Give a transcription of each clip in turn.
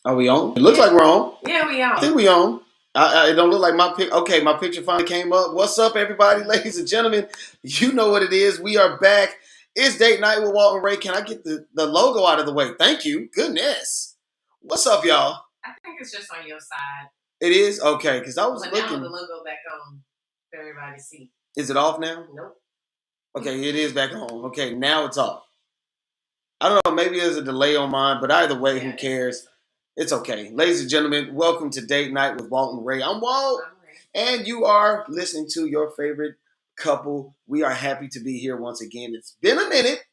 Are we on? It looks like we're on. Yeah, we on. I think we on. It don't look like my pic. Okay, my picture finally came up. What's up, everybody, ladies and gentlemen? You know what it is. We are back. It's date night with Walt and Rae. Can I get the logo out of the way? Thank you. Goodness. What's up, y'all? I think it's just on your side. It is? Okay, because I was but looking. Now the logo back on for everybody to see. Is it off now? Nope. Okay, it is back on. Okay, now it's off. I don't know. Maybe there's a delay on mine, but either way, who cares? It's okay. Ladies and gentlemen, welcome to Date Night with Walt and Rae. I'm Walt, and you are listening to your favorite couple. We are happy to be here once again. It's been a minute.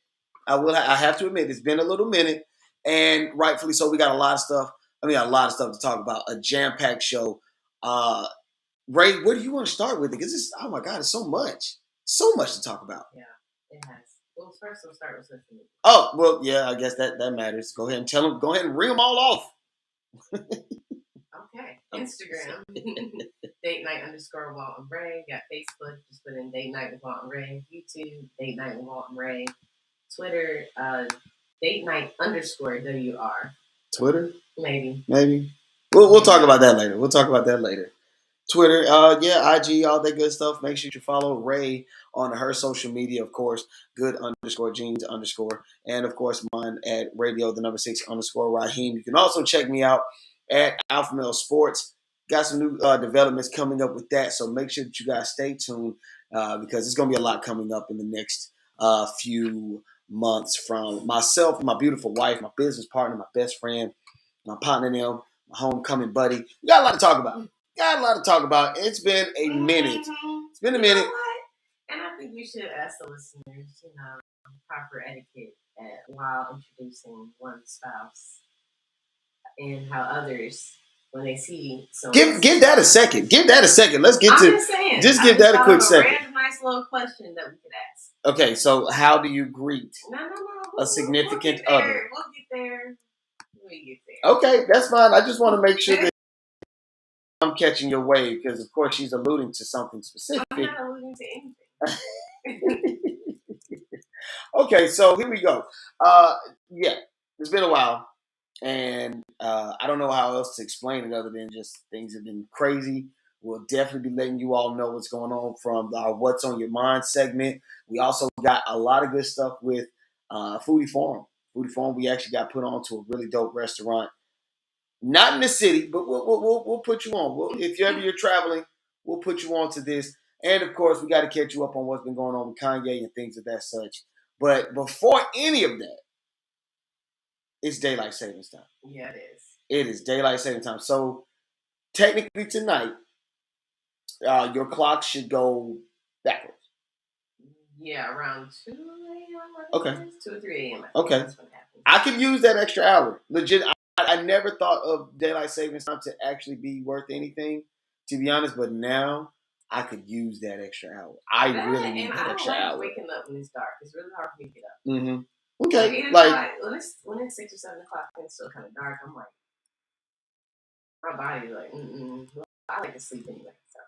I have to admit, it's been a little minute, and rightfully so. We got a lot of stuff. A lot of stuff to talk about. A jam-packed show. Rae, where do you want to start with it? Because it's, oh my God, it's so much to talk about. Yeah, it has. Well, first we'll start with social media. Oh, well, yeah, I guess that matters. Go ahead and tell them. Go ahead and ring them all off. Okay. Instagram, date night _ Walt and Rae. Got Facebook, just put in date night with Walt and Rae. YouTube, date night with Walt and Rae. Twitter, date night _ WR. Twitter? Maybe. We'll talk about that later. Twitter, IG, all that good stuff. Make sure you follow Rae on her social media, of course. Good _jeans _ and of course mine at radio _ 6 _ Raheem. You can also check me out at Alpha Male Sports. Got some new developments coming up with that, so make sure that you guys stay tuned because there's gonna be a lot coming up in the next few months from myself, my beautiful wife, my business partner, my best friend, my partner, my homecoming buddy. We got a lot to talk about. It's been a minute. You know what? And I think you should ask the listeners, proper etiquette while introducing one spouse and how others, when they see someone. Give that a second. Let's get to. Just saying. Just give that a quick second. Random, nice little question that we could ask. Okay, so how do you greet a significant other? We'll get there. Okay, that's fine. I just want to make sure that I'm catching your wave because, of course, she's alluding to something specific. I'm not alluding to anything. Okay, so here we go. It's been a while, and I don't know how else to explain it other than just things have been crazy. We'll definitely be letting you all know what's going on from our What's on Your Mind segment. We also got a lot of good stuff with Foodie Forum. Foodie Forum, we actually got put on to a really dope restaurant. Not in the city, but we'll put you on. If you're traveling, we'll put you on to this. And, of course, we got to catch you up on what's been going on with Kanye and things of that such. But before any of that, it's daylight savings time. Yeah, it is. It is daylight savings time. So, technically tonight, your clock should go backwards. Yeah, around 2 a.m. Okay. 2 or 3 a.m. Okay. I could use that extra hour. Legit, I never thought of daylight savings time to actually be worth anything, to be honest. But now I could use that extra hour. I really need that extra hour. I don't like waking up when it's dark. It's really hard for me to get up. Mm-hmm. Okay. When it's 6 or 7 o'clock and it's still kind of dark, I'm like, my body's like, I like to sleep anyway. So.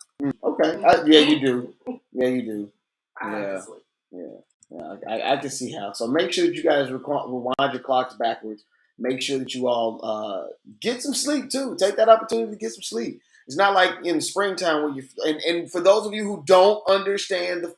Okay. Yeah, you do. I like to sleep. Yeah. I can see how. So make sure that you guys rewind your clocks backwards. Make sure that you all get some sleep too. Take that opportunity to get some sleep. It's not like in the springtime where and for those of you who don't understand the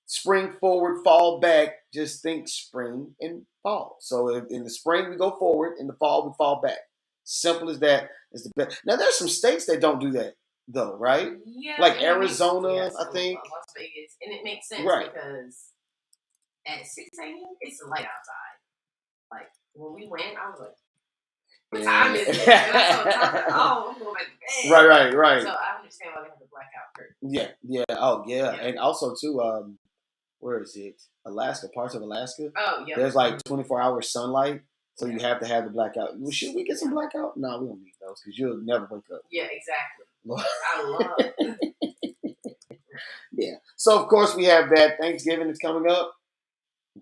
spring forward, fall back, just think spring and fall. So in the spring we go forward, in the fall we fall back. Simple as that. It's the best. Now there's some states that don't do that though, right? Yeah, like Arizona, I think. Las Vegas, and it makes sense because at 6 a.m. it's light outside. Like when we went, I was like, "What time is it?" And I saw time, I'm going back to bed. Right. So I understand why they have the blackout curtain. Yeah. Oh, yeah. And also too, where is it? Alaska, parts of Alaska. Oh, yeah. There's like 24-hour sunlight, so you have to have the blackout. Well, should we get some blackout? No, we don't need those because you'll never wake up. Yeah, exactly. I love it. Yeah. So of course we have that. Thanksgiving is coming up.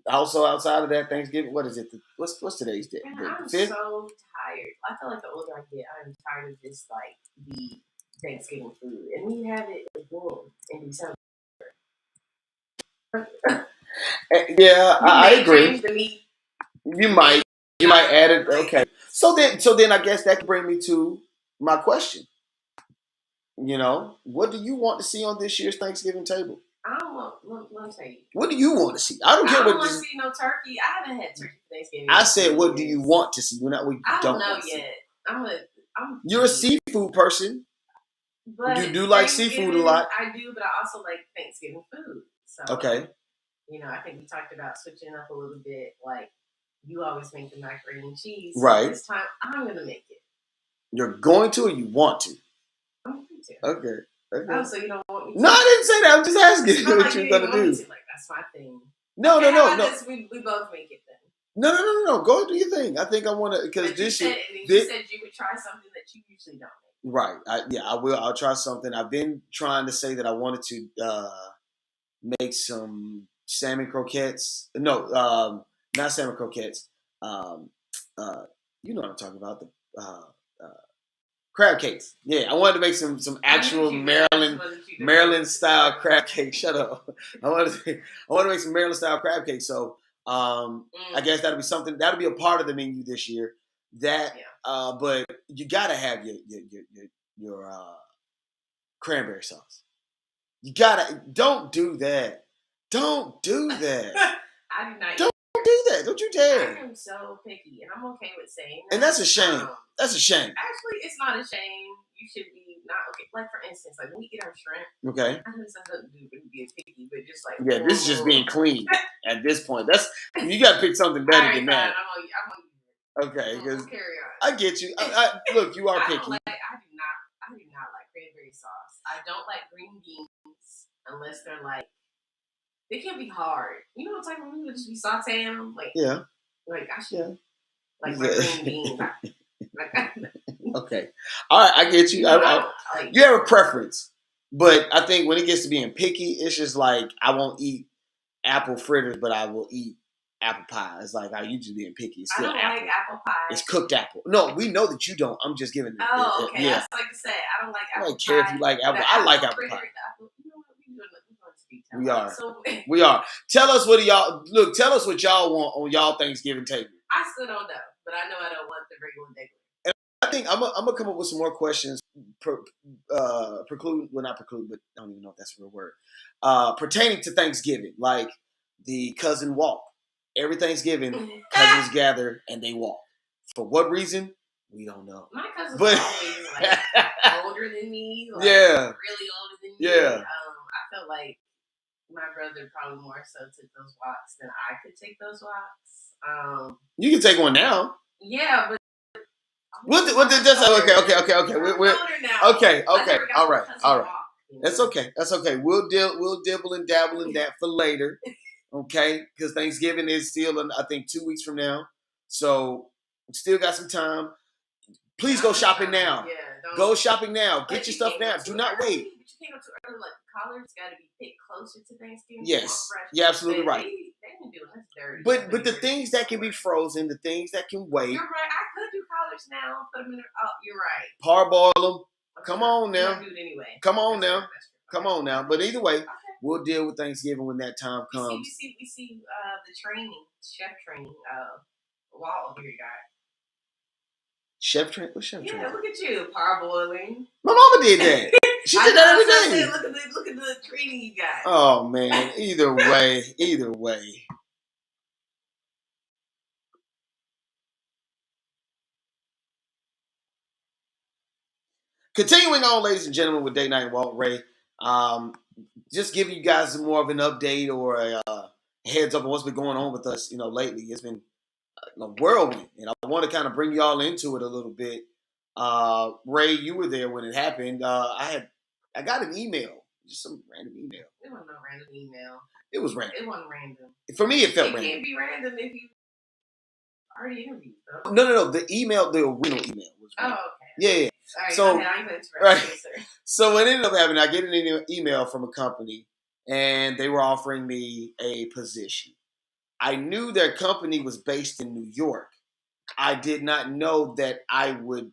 Also outside of that, Thanksgiving. What is it? What's today's date? Man, I'm 5th? so tired. I feel like the older I get, I'm tired of just like the Thanksgiving food, and we have it again in December. Yeah, I agree. Change the meat. You might. You might add it. Okay. So then I guess that can bring me to my question. What do you want to see on this year's Thanksgiving table? I don't want. Let me tell you. What do you want to see? I don't care. I don't want to see no turkey. I haven't had turkey for Thanksgiving. I said, what do you want to see? We're not. We I don't don't know yet. You're a seafood person. But you do like seafood a lot. I do, but I also like Thanksgiving food. So okay. I think we talked about switching up a little bit. Like you always make the macaroni and cheese. Right. This time I'm gonna make it. You're going to, or you want to? I'm going to. Okay. Oh, so you don't want me to? No, I didn't say that. I'm just asking what you're gonna do. Like that's my thing. No. We both make it then. No. Go and do your thing. I think I want to because you said you would try something that you usually don't make. Right. I will. I'll try something. I've been trying to say that I wanted to make some salmon croquettes. No, not salmon croquettes. You know what I'm talking about. The crab cakes. Yeah, I wanted to make some actual Maryland style crab cakes. Shut up. I want to make some Maryland style crab cakes. So I guess that'll be something. That'll be a part of the menu this year. But you gotta have your cranberry sauce. You gotta. Don't do that. Don't do that. I do not. Don't do that. Don't you dare. I am so picky, and I'm okay with saying that. And that's a shame. That's a shame. Actually, it's not a shame. You should be not okay. Like for instance, like when we get our shrimp. Okay. I know this has nothing to do with being picky, but just like this is just being clean at this point. You got to pick something better than that. I'm okay, because carry on. I get you. Look, you are picky. I do not like cranberry sauce. I don't like green beans unless they're like. They can't be hard. You know what I'm talking about? We would just be sauteing them. Like, yeah. Like, I should. Yeah. Like, my green beans. Okay. All right, I get you. You have a preference. But I think when it gets to being picky, it's just like, I won't eat apple fritters, but I will eat apple pie. It's like, you just being picky. It's still I don't like apple pie. It's cooked apple. No, we know that you don't. I'm just giving it. Oh, okay. Yeah. That's like to say. I don't like apple pie. I don't care if you like apple. I like apple pie. We are. Tell us what y'all want on y'all Thanksgiving table. I still don't know, but I know I don't want the regular day. And I think I'm gonna come up with some more questions. Not preclude, but I don't even know if that's a real word. Pertaining to Thanksgiving, like the cousin walk. Every Thanksgiving, cousins gather and they walk. For what reason? We don't know. My cousins are always like older than me. Like, really older than me. Yeah. I felt like my brother probably more so took those walks than I could take those walks. You can take one now. Yeah, but okay. We're okay. All right. That's okay. We'll dibble and dabble in that for later. Okay, because Thanksgiving is still, I think, 2 weeks from now, so we still got some time. Please go shopping now. Yeah, go shopping now. Get your stuff now. Do not wait. But you can't go too early. Like collards got to be picked closer to Thanksgiving. Yes, you're absolutely right. They've been doing this dirty. But the things that can be frozen, the things that can wait. You're right. I could do collards now. Put them in. You're right. Parboil them. Come on now. Do it anyway. Come on now. Come on now. But either way, we'll deal with Thanksgiving when that time comes. We see the training, chef training. Walt here, guy. Chef training? What's chef training? Yeah, look at you, parboiling. My mama did that. She did that every day. Look at the training you got. Oh man. Either way. Continuing on, ladies and gentlemen, with Date Night and Walt and Rae. Just giving you guys more of an update or a heads up on what's been going on with us, lately. It's been a whirlwind, and I want to kind of bring y'all into it a little bit. Rae, you were there when it happened. I got an email, just some random email. It wasn't no random email. It was random. It wasn't random. For me, it felt random. It can't be random if you already interviewed, though. No. The original email was random. Oh, okay. Yeah. All right, So what ended up happening, I get an email from a company, and they were offering me a position. I knew their company was based in New York. I did not know that I would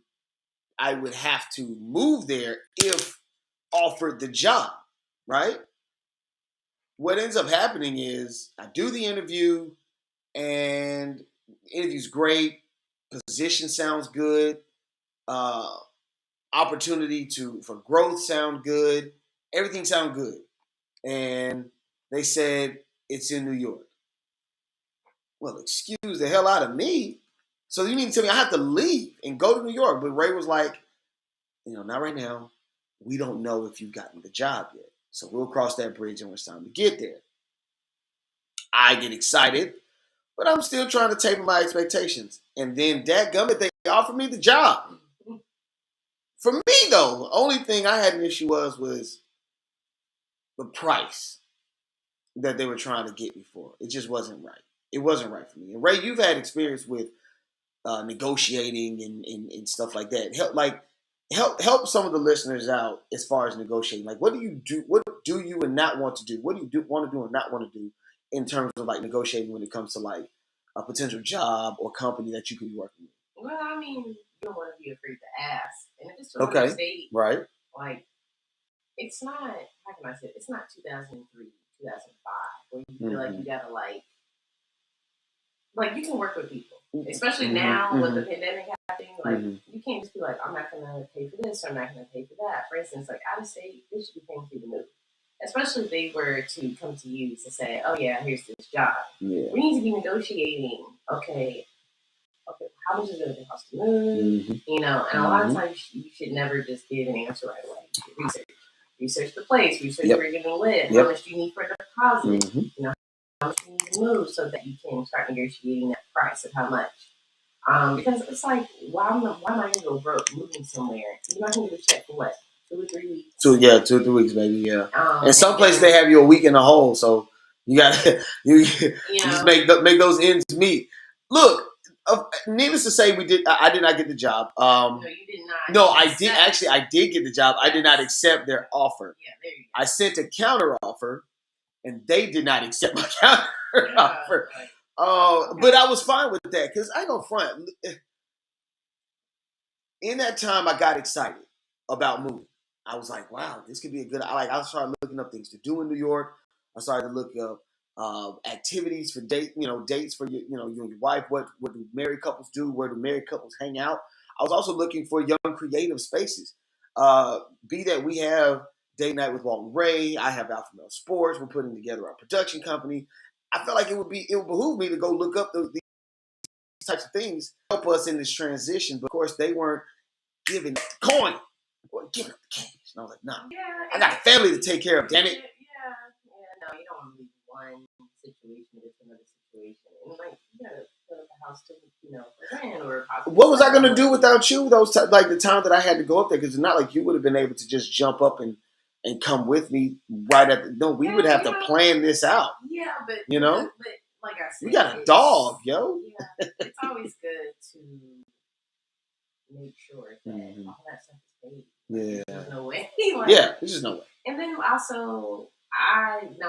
have to move there if offered the job, right? What ends up happening is I do the interview, and Interview's great. Position sounds good. Uh, opportunity for growth sound good. Everything sound good. And they said it's in New York. Well, excuse the hell out of me. So you mean to tell me I have to leave and go to New York? But Ray was like, not right now. We don't know if you've gotten the job yet. So we'll cross that bridge when it's time to get there. I get excited, but I'm still trying to taper my expectations. And then dadgummit, they offered me the job. For me, though, the only thing I had an issue was the price that they were trying to get me for. It just wasn't right. It wasn't right for me. And Ray, you've had experience with negotiating and stuff like that. Help some of the listeners out as far as negotiating. Like, what do you do? What do you and not want to do? What do you want to do and not want to do in terms of like negotiating when it comes to like a potential job or company that you could be working with? Well, I mean, you don't want to be afraid to ask, and if it's to another state, right? Like, it's not. How can I say? It's not 2003, 2005, where you feel like you gotta like you can work with people. Especially now with the pandemic happening, like you can't just be like, I'm not gonna pay for this or I'm not gonna pay for that. For instance, like out of state, they should be paying for you to move. Especially if they were to come to you to say, oh yeah, here's this job. Yeah. We need to be negotiating, okay, how much is it gonna cost to move? And a lot of times you should never just give an answer right away. You should research the place, research where you're gonna live, how much do you need for a deposit, how much you need to move so that you can start negotiating that price of how much. Because it's like, why am I going to go broke moving somewhere? You're not going to get a check for what? 2 or 3 weeks? 2 or 3 weeks, baby, yeah. And some places they have you a week in a hole, so you got to you just make those ends meet. Look, needless to say, I did not get the job. No, you did not. No, I did. Actually, I did get the job. I did not accept their offer. Yeah, there you go. I sent a counter offer, and they did not accept my counter offer. But I was fine with that because I ain't gonna front. In that time, I got excited about moving. I was like, "Wow, this could be a good." I started looking up things to do in New York. I started to look up activities for dates for you and your wife. What do married couples do? Where do married couples hang out? I was also looking for young creative spaces. Be that we have date night with Walt and Rae. I have Alpha Male Sports. We're putting together our production company. I felt like it would behoove me to go look up these types of things, help us in this transition. But of course, they weren't giving the coin or giving up the cash. And I was like, nah, I got a family to take care of, damn it. No, you don't want to leave one situation with another situation. And like, you gotta put up a house to, rent or possibly. What was I gonna do without you? Like the time that I had to go up there, because it's not like you would have been able to just jump up and come with me right at the. No, we would have to plan this out. Yeah, but but like I said, we got a dog, yo. Yeah, it's always good to make sure that all that stuff is paid. Yeah, there's no way. There's just no way. And then also,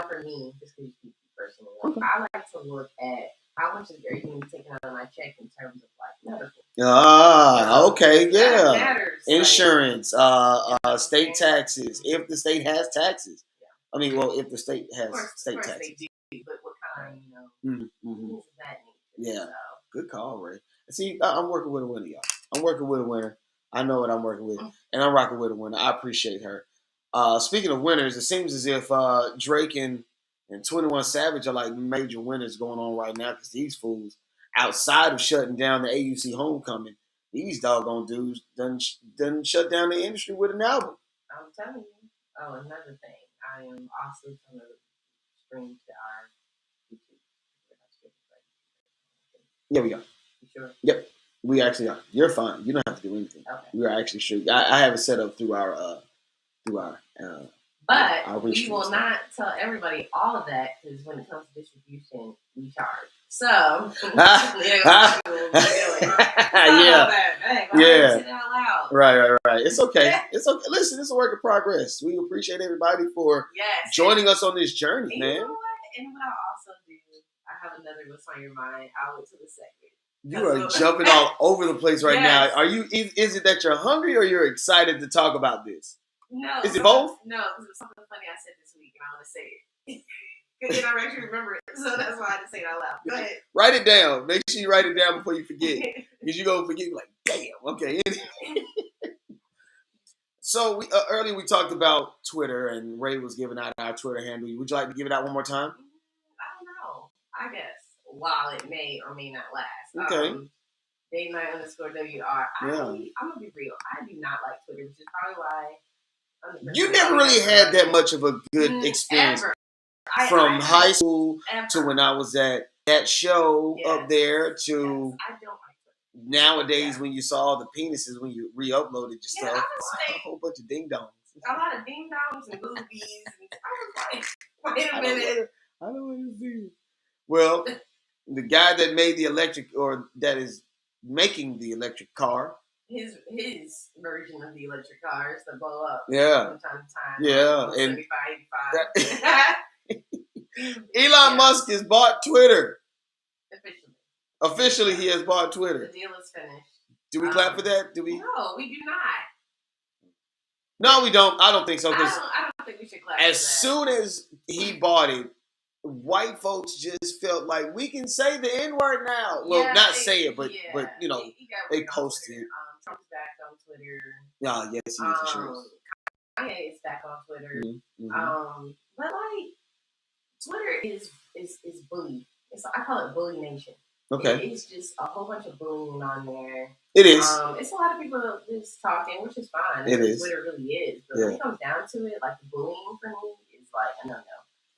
for me, just because you personally, I like to look at how much are you going to be taking out of my check in terms of like medical. Okay, yeah. That matters. Insurance, state taxes, if the state has taxes. Yeah. I mean, well, if the state has state taxes. They do, but what kind, things of that nature. Yeah. So. Good call, Ray. See, I'm working with a winner, y'all. I'm working with a winner. I know what I'm working with, and I'm rocking with a winner. I appreciate her. Speaking of winners, it seems as if Drake and 21 Savage are like major winners going on right now because these fools, outside of shutting down the AUC homecoming, these doggone dudes done shut down the industry with an album. I'm telling you. Oh, another thing. I am also going to stream to our YouTube. Yeah, we are. You sure? Yep. We actually are. You're fine. You don't have to do anything. Okay. We are actually sure. I have it set up through our but we will not tell everybody all of that because when it comes to distribution, we charge. So yeah. Say it out loud. Right. It's okay. It's okay. Listen, it's a work in progress. We appreciate everybody for joining us on this journey, man. You know what? And what I'll also do, I have another What's on Your Mind. I'll wait till the segment. You are jumping all over the place right now. Are you? Is it that you're hungry or you're excited to talk about this? No. Is it both? No, because it was something funny I said this week, and I want to say it. And then I actually remember it, so that's why I had to say it out loud. Go ahead. Write it down. Make sure you write it down before you forget. Because you're going to forget, like, damn, okay. So earlier we talked about Twitter, and Ray was giving out our Twitter handle. Would you like to give it out one more time? I don't know. I guess. While it may or may not last. Okay. Day9_WR. I'm going to be real. I do not like Twitter, which is probably why... You never really had that much of a good experience. Ever. From high school ever. to when I was at that show up there to... Yes. I don't like Twitter. Nowadays, when you saw the penises, when you re-uploaded your stuff, like, a whole bunch of ding-dongs. A lot of ding-dongs and boobies. And I was like, wait a minute. I don't want to see it. Well, the guy that made the electric, or that is making the electric car. His version of the electric cars that blow up from time to time. Yeah. And 75, 85. Elon Musk has bought Twitter. Officially, he has bought Twitter. The deal is finished. Do we clap for that? Do we? No, we do not. No, we don't. I don't think so. I don't think we should clap for that. As soon as he bought it, white folks just felt like we can say the N-word now. Well, not say it, but you know, they posted it. Trump's back on Twitter. Yeah, yes, he is for sure. Kanye is back on Twitter. Mm-hmm. But like, Twitter is bully. I call it bully nation. Okay. It's just a whole bunch of bullying on there. It is. It's a lot of people just talking, which is fine. It is. Twitter really is. But when it comes down to it, like the bullying for me is like a no-no.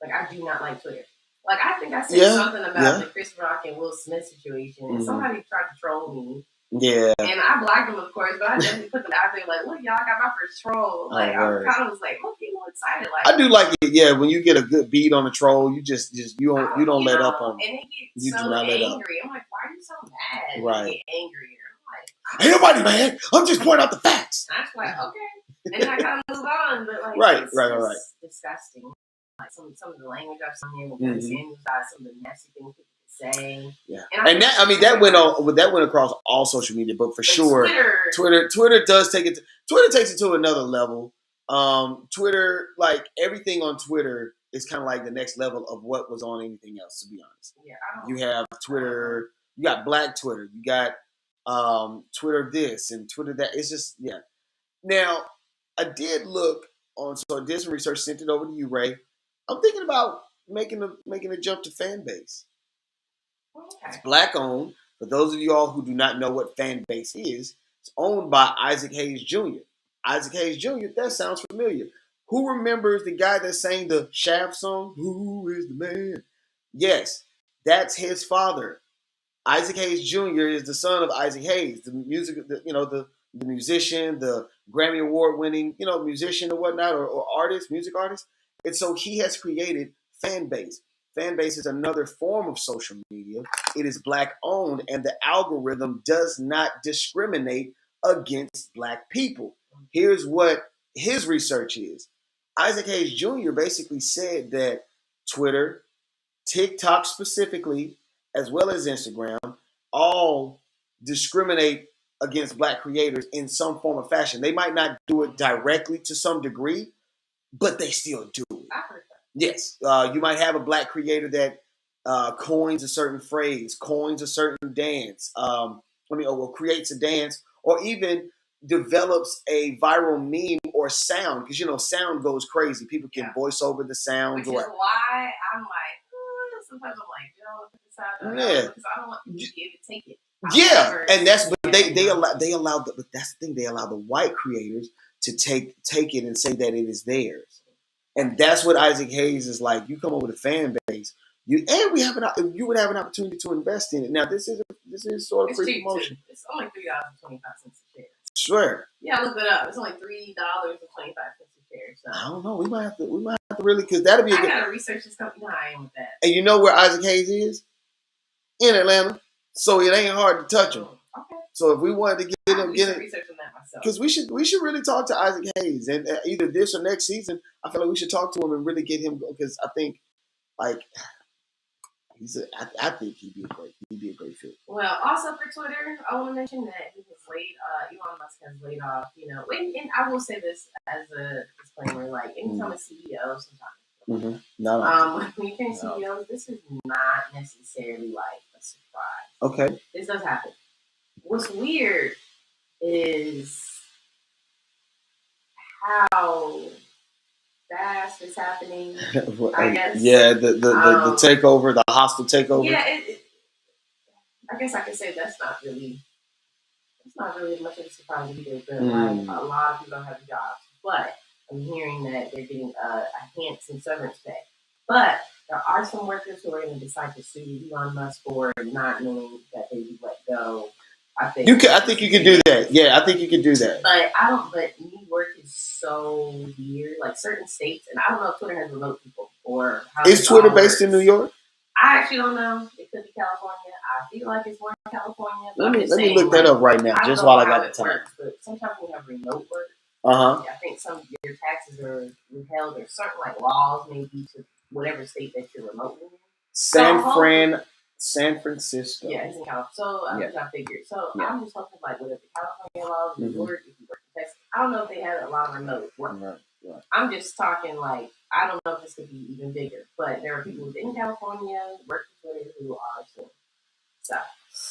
Like I do not like Twitter. Like I think I said something about the Chris Rock and Will Smith situation, and somebody tried to troll me. Yeah. And I blocked them, of course, but I definitely put them out there like, look, y'all, I got my first troll. Like I kind of was like, look, people excited. Like I do like it. Yeah, when you get a good beat on a troll, you just you don't let up on. And they get you so do not angry. let up. I'm like, why are you so mad? Right. They get angrier. I'm like, ain't nobody mad. I'm just pointing out the facts. And I was like, okay. And then I gotta move on, but like, right. It's disgusting. Like some of the language I've seen with Samuel's some of the nasty things people say. Yeah, and that went across all social media, but for sure, Twitter does take it. Twitter takes it to another level. Twitter, like everything on Twitter, is kind of like the next level of what was on anything else. To be honest, you have Twitter, you got Black Twitter, you got Twitter this and Twitter that. It's just Now, I did look on, so I did some research, sent it over to you, Ray. I'm thinking about making a jump to fan base. Okay. It's Black owned. For those of you all who do not know what fan base is, it's owned by Isaac Hayes Jr. Isaac Hayes Jr., that sounds familiar. Who remembers the guy that sang the Shaft song? Who is the man? Yes, that's his father. Isaac Hayes Jr. is the son of Isaac Hayes, the musician, the Grammy Award winning, musician or whatnot, or artist, music artist. And so he has created fan base. Fan base is another form of social media. It is Black owned, and the algorithm does not discriminate against Black people. Here's what his research is. Isaac Hayes Jr. basically said that Twitter, TikTok specifically, as well as Instagram, all discriminate against Black creators in some form or fashion. They might not do it directly to some degree, but they still do it. Yes, you might have a Black creator that coins a certain phrase, coins a certain dance, or creates a dance, or even develops a viral meme or sound, because sound goes crazy. People can voice over the sounds. Which is why I'm like, sometimes I'm like, put this out, because I don't want people to be able to take it. And that's but they allow but that's the thing, they allow the white creators to take it and say that it is theirs. And that's what Isaac Hayes is like. You come up with a fan base, you would have an opportunity to invest in it. Now this is sort of free promotion. It's only $3.25 a share. Sure. Yeah, look it up. It's only $3.25 a share. So I don't know. We might have to really, because that'll be. I gotta research this company. No, I ain't with that. And you know where Isaac Hayes is? In Atlanta. So it ain't hard to touch him. Okay. So if we wanted to get it, research on that myself. Because we should really talk to Isaac Hayes, and either this or next season, I feel like we should talk to him and really get him, because I think like I think he'd be a great fit. Well, also for Twitter, I want to mention that Elon Musk has laid off, and I will say this as a disclaimer, like anytime a CEO sometimes Mm-hmm. When you change CEOs, this is not necessarily like a surprise. Okay. This does happen. What's weird is how fast it's happening. I guess. Yeah, the takeover, the hostile takeover. Yeah, I guess I could say that's not really much of a surprise either. But like a lot of people don't have jobs, but I'm hearing that they're getting a handsome severance pay. But there are some workers who are going to decide to sue Elon Musk for not knowing that they would let go. I think you can do that. Yeah, I think you can do that. But I don't. But New York is so weird. Like certain states, and I don't know if Twitter has remote people or how. Is Twitter based in New York? I actually don't know. It could be California. I feel like it's more in California. Let me look that up right now, just while I got the time. Works, but sometimes we have remote work. I think some of your taxes are withheld, or certain like laws maybe to whatever state that you're remotely in. San Francisco. Yeah, it's in California. So I figured. So I'm just hoping like whatever the California laws, New York, if you work in Texas. I don't know if they had a lot of remote work. Right. I'm just talking like I don't know if this could be even bigger, but there are people in California working for Twitter who are suing. So,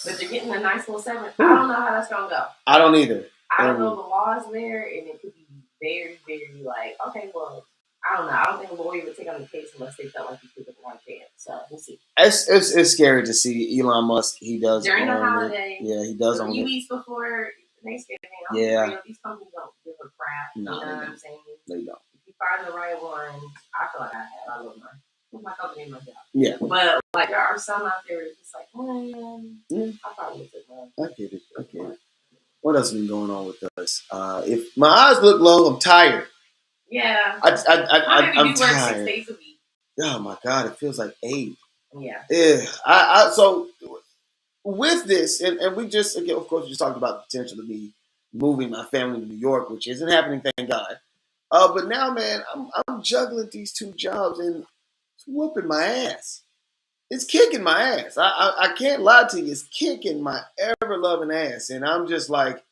but they're getting a nice little severance. I don't know how that's gonna go. I don't either. I don't know the laws there, and it could be very, very like okay, well, I don't know. I don't think a lawyer would take on the case unless they felt like he could have won a chance. So we'll see. It's scary to see Elon Musk. He does during the holiday. Yeah, he does a few weeks before Thanksgiving. These companies don't give a crap. No, you know what I'm saying? They don't. If you find the right one, I feel like I love my company and my job. Yeah. But like there are some out there that's just like, I probably would take one. I get it. What else has been going on with us? If my eyes look low, I'm tired. Yeah. I'm tired. Work 6 days a week. Oh my God, it feels like 8. Yeah. So with this, and we just again, of course, we just talked about the potential of me moving my family to New York, which isn't happening, thank God. But now, man, I'm juggling these 2 jobs and it's whooping my ass. It's kicking my ass. I can't lie to you. It's kicking my ever-loving ass. And I'm just like,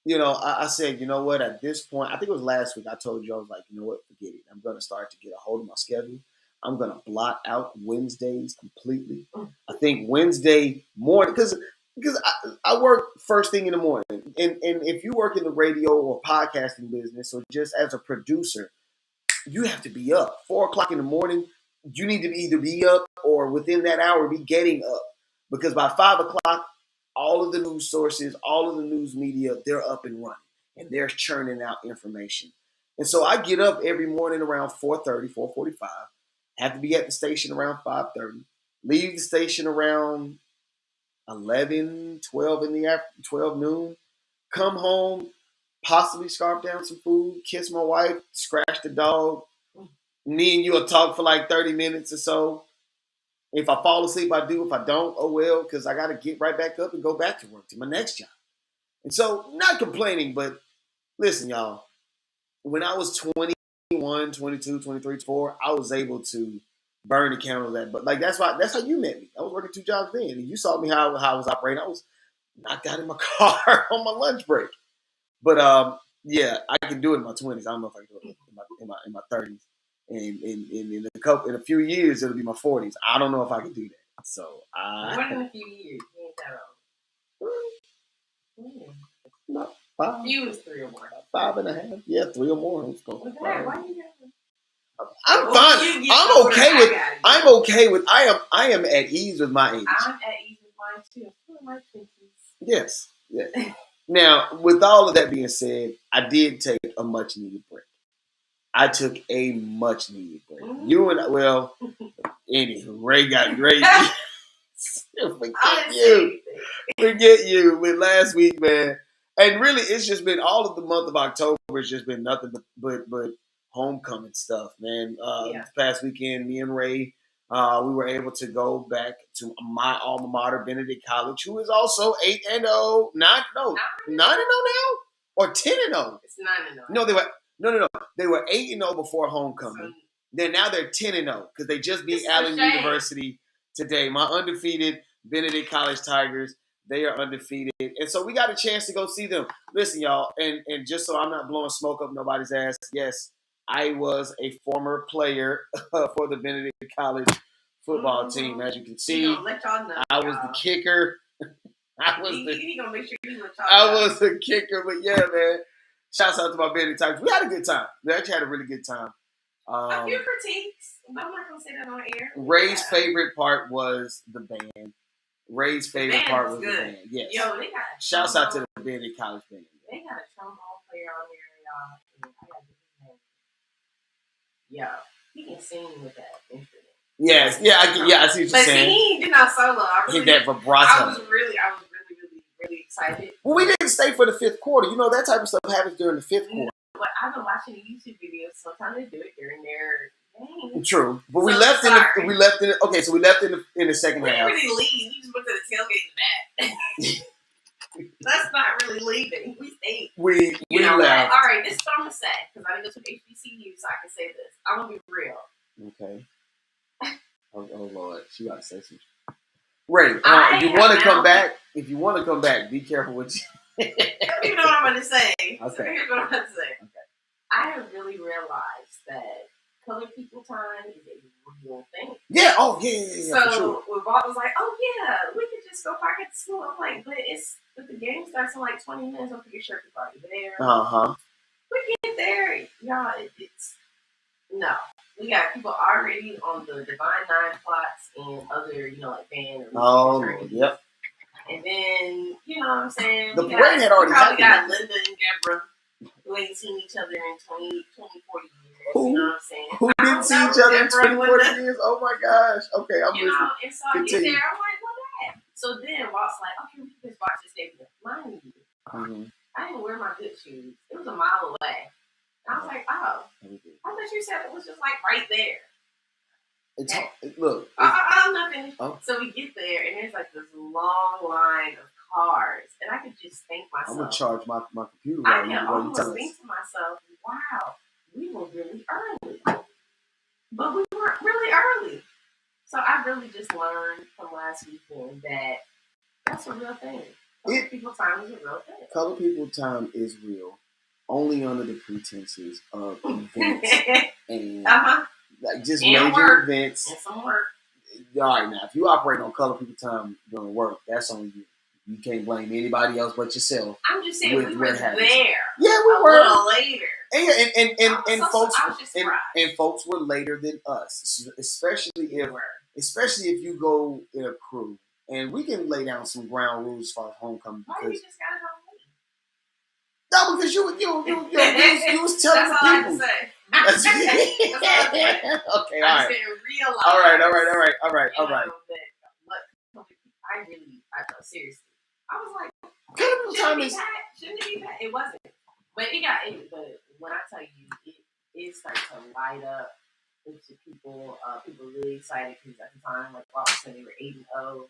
I said, you know what? At this point, I think it was last week, I told you, I was like, you know what? Forget it. I'm going to start to get a hold of my schedule. I'm going to blot out Wednesdays completely. I think Wednesday morning, because I work first thing in the morning. And if you work in the radio or podcasting business or just as a producer, you have to be up. 4 o'clock in the morning, you need to either be up or within that hour be getting up. Because by 5 o'clock, all of the news sources, all of the news media, they're up and running. And they're churning out information. And so I get up every morning around 4:30, 4:45. Have to be at the station around 5:30. Leave the station around 11, 12 in the afternoon, 12 noon. Come home, possibly scarf down some food, kiss my wife, scratch the dog. Me and you will talk for like 30 minutes or so. If I fall asleep, I do. If I don't, oh well, because I got to get right back up and go back to work to my next job. And so, not complaining, but listen, y'all. When I was 21, 22, 23, 24, I was able to burn the candles at. But like that's how you met me. I was working 2 jobs then, and you saw me how I was operating. I was knocked out in my car on my lunch break. But yeah, I can do it in my 20s. I don't know if I can do it in my 30s. And in a few years, it'll be my 40s. I don't know if I can do that. So more than a few years, you ain't that old. No, 5. A few is 3 or more. 5.5. Yeah, 3 or more. Why you I'm fine. I'm okay with. I am at ease with my age. I'm at ease with mine too. My 20s. Yes. Now, with all of that being said, I did take a much needed break. I took a much needed break. Mm-hmm. You and anywho, Ray got great. Forget you. But last week, man, and really, it's just been all of the month of October. It's just been nothing but homecoming stuff, man. This past weekend, me and Ray, we were able to go back to my alma mater, Benedict College, who is also 8-0, 9-0 now, or 10-0. It's 9-0. No, they were 8-0 before homecoming. Now they're 10-0 because they just beat Allen University today. My undefeated Benedict College Tigers. They are undefeated. And so we got a chance to go see them. Listen, y'all, and just so I'm not blowing smoke up nobody's ass, yes, I was a former player for the Benedict College football team. As you can see, let y'all know, I was the kicker. He gonna make sure he let y'all I know. was the kicker, but yeah, man. Shouts out to my Benedict Tigers. We had a good time. We actually had a really good time. A few critiques, but I'm not gonna say that on air. Ray's favorite part was the band. Ray's favorite part was the band. Yes. Yo, they got shouts out to the Benedict College band. They got a trombone player on there, y'all. I gotta get his name. Yo, he can sing with that instrument. Yes, I see what you're saying. But see, he did not solo. Hit that vibrato. I was really excited. Well, we didn't stay for the fifth quarter. You know, that type of stuff happens during the fifth quarter. But I've been watching the YouTube videos. Sometimes they do it during their game. True, but we left in the we left in the second half. We didn't really leave. We just went to the tailgate and back. That's not really leaving. We stayed. We know left. What? All right, this is what I'm gonna say because I didn't go to HBCU, so I can say this. I'm gonna be real. Okay. Oh Lord, she got to say something. Ray, if you want to come back, be careful with you. You know what I'm going to say. Okay. So here's what I'm going to say. Okay. I have really realized that colored people time is a real thing. Yeah. Oh, yeah. So for sure. when Walt was like, "Oh yeah, we could just go park at the school," I'm like, "But the game starts in like 20 minutes. I'm pretty sure it's already there." We get there, y'all. It's no. We got people already on the Divine Nine plots and other, like band. Yep. And then, you know what I'm saying? The parade had already happened. We got Linda and Deborah who ain't seen each other in 20, 40 years. Who? You know what I'm saying? Who didn't see each other in 20, 40 years? Oh my gosh. Okay, I'm listening. And so I get there, I'm like, what that? So then Walt's like, okay, we can just watch this day. Mind you, I didn't wear my good shoes. It was a mile away. And I was like, oh. I thought you said it was just like right there. Look. I'm not finished. Oh. So we get there, and there's like this long line of cars, and I could just think myself. I'm gonna charge my computer. I can almost think to myself, "Wow, we were really early, but we weren't really early." So I really just learned from last weekend that that's a real thing. Colored people time is a real thing. Colored people time is real, only under the pretenses of events and. Like just and major events. And some work. All right, now, if you operate on colored people time during work, that's on you. You can't blame anybody else but yourself. I'm just saying we were there. Yeah, we were. A little later. And folks were later than us, especially if you go in a crew. And we can lay down some ground rules as far as homecoming. Why you just got it on me? No, because you was telling the people. That's okay, all right. All right. I thought seriously. I was like, shouldn't it be bad? It wasn't. But but when I tell you, it started to light up into people. People really excited because at the time, like Walt said, they were 8-0.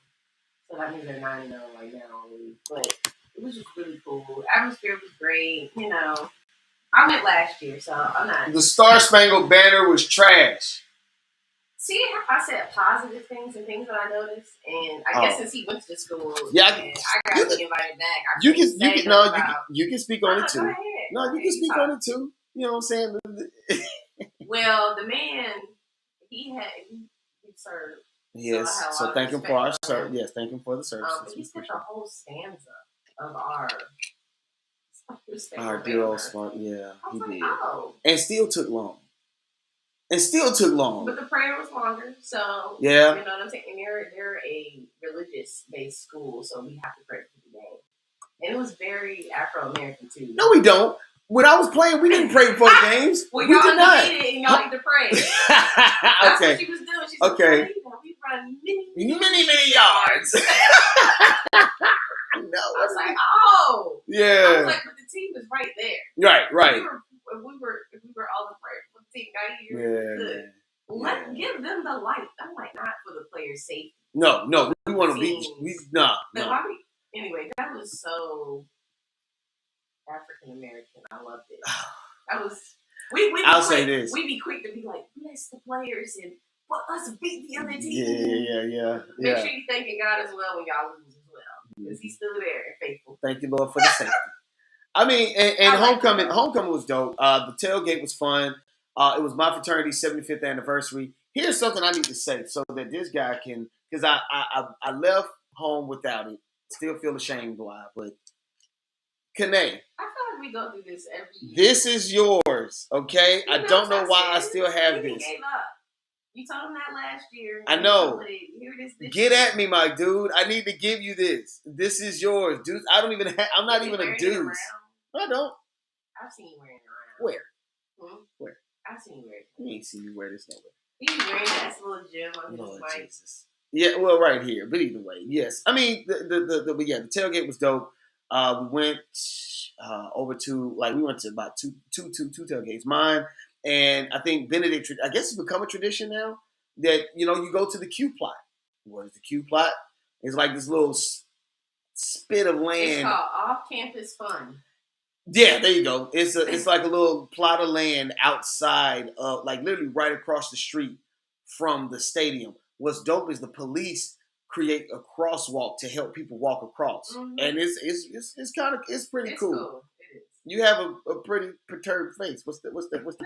So that means they're 9-0 right now. But it was just really cool. Atmosphere was great, I went last year, so I'm not. The Star Spangled Banner was trash. See how I said positive things and things that I noticed, and I guess since he went to the school, I got to be invited back. You can speak on it too. No, you can speak on it too. You know what I'm saying? Well, the man he served. Yes, so thank him for our service. Yes, thank him for the service. But he spent the whole stanza of our dear old smart, yeah, he did. Oh. And still took long. But the prayer was longer, so yeah, you know what I'm saying. And they're a religious-based school, so we have to pray for the game. And it was very Afro-American too. No, we don't. When I was playing, we didn't pray before the games. Well, we y'all did not. And y'all need to pray. That's what she was doing. She said, okay. We run many yards. No, I was like, oh, yeah. I was like, but the team is right there. Right. If we were all the players for the team got here, good. Give them the light. I'm like, not for the players' safety. No, we want to be. Anyway, that was so African American. I loved it. That was. I'll say this. We'd be quick to be like, bless the players and let's beat the other team. Yeah. Make sure you're thanking God as well when y'all lose as well. Because he's still there and faithful. Thank you, Lord, for the safety. I mean, and homecoming was dope. The tailgate was fun. It was my fraternity's 75th anniversary. Here's something I need to say so that this guy can, because I left home without it. Still feel ashamed why, but Kane. I feel like we go through this every year. This is yours, okay? I don't know why I still have this. Gave up. You told him that last year. I know. Here it is this Get year. at me, my dude. I need to give you this. This is yours, dude. I don't even have, I'm not even a dude. I don't. I've seen you wearing it around. Where? Where? I've seen you wear it. You ain't seen me wear this nowhere. He's wearing that little gem on his mic. Jesus. Yeah, well, right here. But either way, yes. I mean, the tailgate was dope. We went over to we went to about two tailgates. Mine and I think Benedict. I guess it's become a tradition now that you go to the Q plot. What is the Q plot? It's like this little spit of land. It's called off-campus fun. Yeah, there you go. It's like a little plot of land outside of literally right across the street from the stadium. What's dope is the police create a crosswalk to help people walk across, and it's pretty cool. It is. You have a pretty perturbed face. What's the face for? What's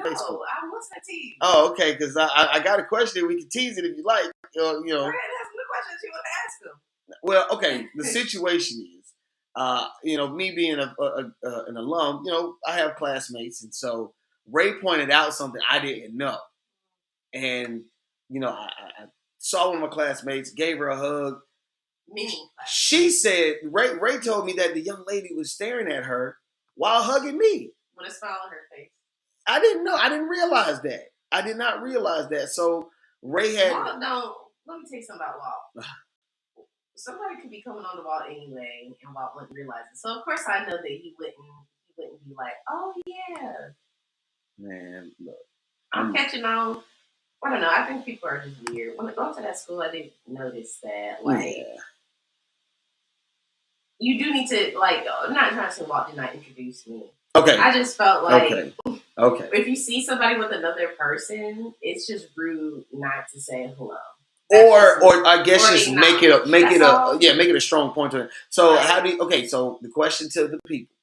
that tease? Oh, okay. Because I got a question. We can tease it if you like. Go ahead, ask the questions you want to ask them. Well, okay. The situation is, me being an alum, I have classmates, and so Ray pointed out something I didn't know, and I saw one of my classmates, gave her a hug. She said, Ray told me that the young lady was staring at her while hugging me. With a smile on her face. I didn't know. I didn't realize that. I did not realize that. So Ray had. Walt, let me tell you something about Walt. Somebody could be coming on the Walt anyway, and Walt wouldn't realize it. So of course I know that he wouldn't be like, oh yeah. Man, look. I'm catching on. I don't know. I think people are just weird. When I go to that school, I did notice that, you do need to, I'm not trying to say Walt did not introduce me. Okay. I just felt like, okay. If you see somebody with another person, it's just rude not to say hello. Or I guess just make it a strong point to it. So so the question to the people,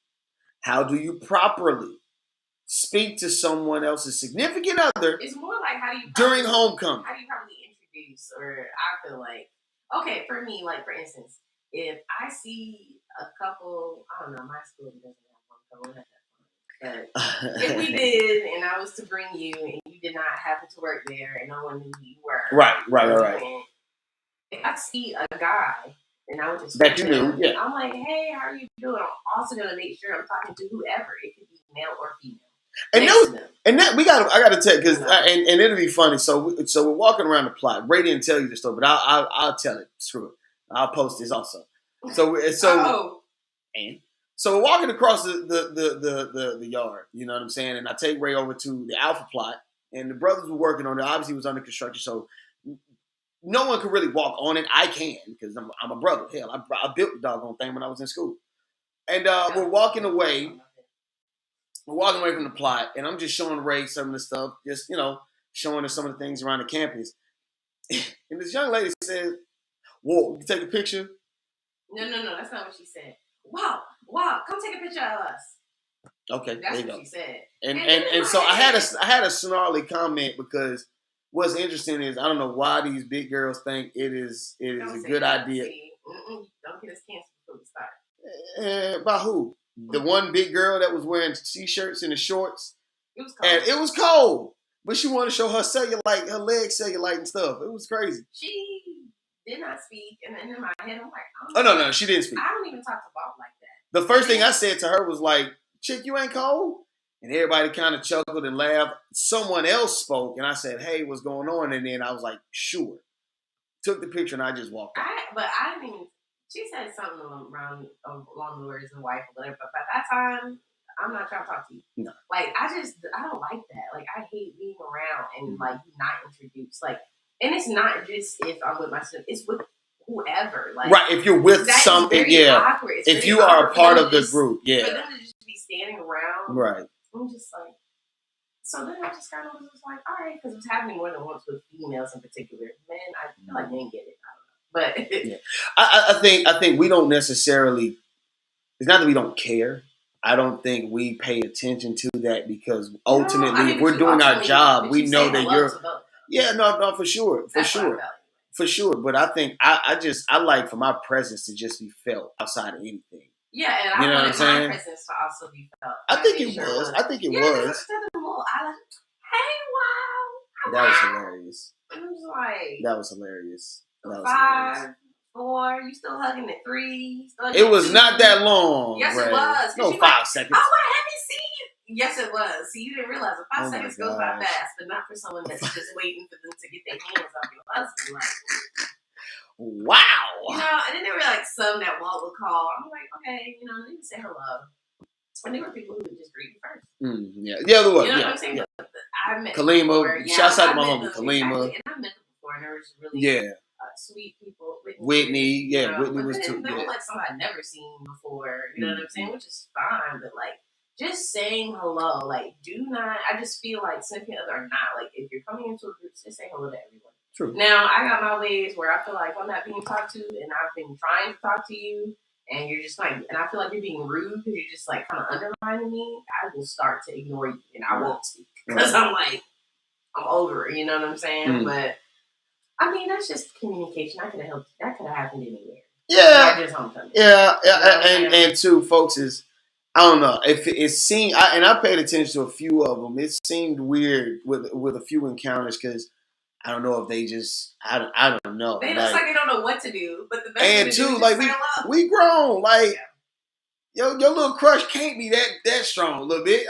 how do you properly speak to someone else's significant other? It's more like during homecoming. How do you probably introduce? Or I feel like, okay, for me, for instance, if I see a couple, I don't know, my school doesn't have homecoming, but if we did, and I was to bring you, and you did not happen to work there, and no one knew who you were, right. If I see a guy, and I would just that you knew, yeah. I'm like, hey, how are you doing? I'm also gonna make sure I'm talking to whoever. It could be male or female. And that I gotta tell because and it'll be funny. So we're walking around the plot. Ray didn't tell you the story, but I'll tell it. Screw it. I'll post this also. So we're walking across the yard. You know what I'm saying? And I take Ray over to the Alpha plot, and the brothers were working on it. Obviously, it was under construction, so no one could really walk on it. I can because I'm a brother. Hell, I built the doggone thing when I was in school. And we're walking away. We're walking away from the plot, and I'm just showing Ray some of the stuff, just, showing her some of the things around the campus. And this young lady said, whoa, you take a picture? No, that's not what she said. Wow, come take a picture of us. Okay, that's there you what go. She said. And so I had a snarly comment because what's interesting is I don't know why these big girls think it is a good idea. Don't get us canceled before we start. By who? The one big girl that was wearing t-shirts and the shorts. It was cold. And it was cold. But she wanted to show her cellulite, her legs cellulite and stuff. It was crazy. She did not speak. And then in my head, I'm like, oh, no, she didn't speak. I don't even talk to Bob like that. The first thing I said to her was like, chick, you ain't cold? And everybody kind of chuckled and laughed. Someone else spoke, and I said, hey, what's going on? And then I was like, sure. Took the picture, and I just walked out. But I mean, she said something along the words of wife or whatever. But by that time, I'm not trying to talk to you. No. I don't like that. I hate being around and not introduced. And it's not just if I'm with my son. It's with whoever. Right. If you're with something, yeah. Awkward. If you are a part of the group, yeah. For them to just be standing around. Right. I'm just like. So then I just kind of was just like, all right, because it's happening more than once with females in particular. Men, I feel like men get it. I don't know. But yeah. I think we don't necessarily. It's not that we don't care. I don't think we pay attention to that because ultimately, if we're doing our job, we know that you're. Yeah, no, for sure. For sure. But I think I like for my presence to just be felt outside of anything. Yeah, and I wanted my presence to also be felt. I think it was. I think it was. Hey, wow. That was hilarious. I was like, that was hilarious. 5, 4, you still hugging at 3. It was not that long. Yes, it was. No, 5 seconds. Oh, I haven't seen you. Yes, it was. See, you didn't realize it. 5 seconds goes by fast, but not for someone that's just waiting for them to get their hands off your husband. Like, wow. You know, and then there were like some that Walt would call. I'm like, okay, you know, they would say hello. And there were people who would just greet you first. Yeah, there was. You know what I'm saying? Yeah. I met Kalima. Shouts out to my homie Kalima. And I met them before, and there was really sweet people. Whitney, Whitney was too. They were like someone I'd never seen before. You know what I'm saying? Which is fine, but like just saying hello, like do not. I just feel like significant other or not, like if you're coming into a group, just say hello to everyone. True. Now I got my ways where I feel like I'm not being talked to, and I've been trying to talk to you. And you're just like, and I feel like you're being rude because you're just like kind of undermining me. I will start to ignore you and I won't speak because I'm like, I'm over it. You know what I'm saying? But I mean, that's just communication. I could have helped. That could have happened anywhere. Yeah. Just homecoming. Yeah. And two folks is, I don't know if it seemed, and I paid attention to a few of them. It seemed weird with a few encounters because. I don't know if they just. I don't know. They just like they don't know what to do. But the best and thing to two, do is like just we grown. Like your little crush can't be that strong a little bit.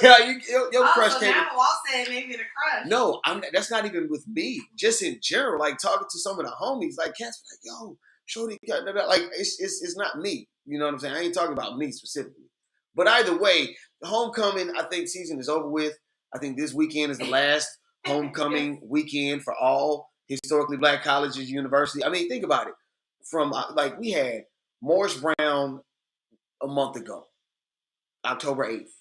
Your crush so can't. Now Walt said maybe the crush. No, that's not even with me. Just in general, like talking to some of the homies, like cats, like yo, shorty, like it's not me. You know what I'm saying? I ain't talking about me specifically. But either way, the homecoming I think season is over with. I think this weekend is the last. Homecoming weekend for all historically black colleges, universities. I mean, think about it. From like we had Morris Brown a month ago, October 8th.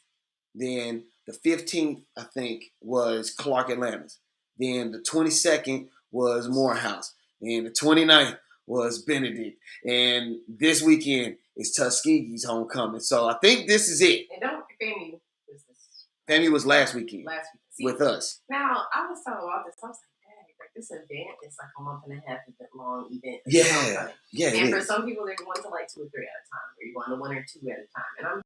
Then the 15th, I think, was Clark Atlantis. Then the 22nd was Morehouse. And the 29th was Benedict. And this weekend is Tuskegee's homecoming. So I think this is it. And don't FAMU was this. FAMU was last weekend. See, with us. Now, I was telling Walt this. I was like, dang, like this event is like a month and a half long event. Yeah. And for some people, they're going to like 2 or 3 at a time, or you're going to 1 or 2 at a time.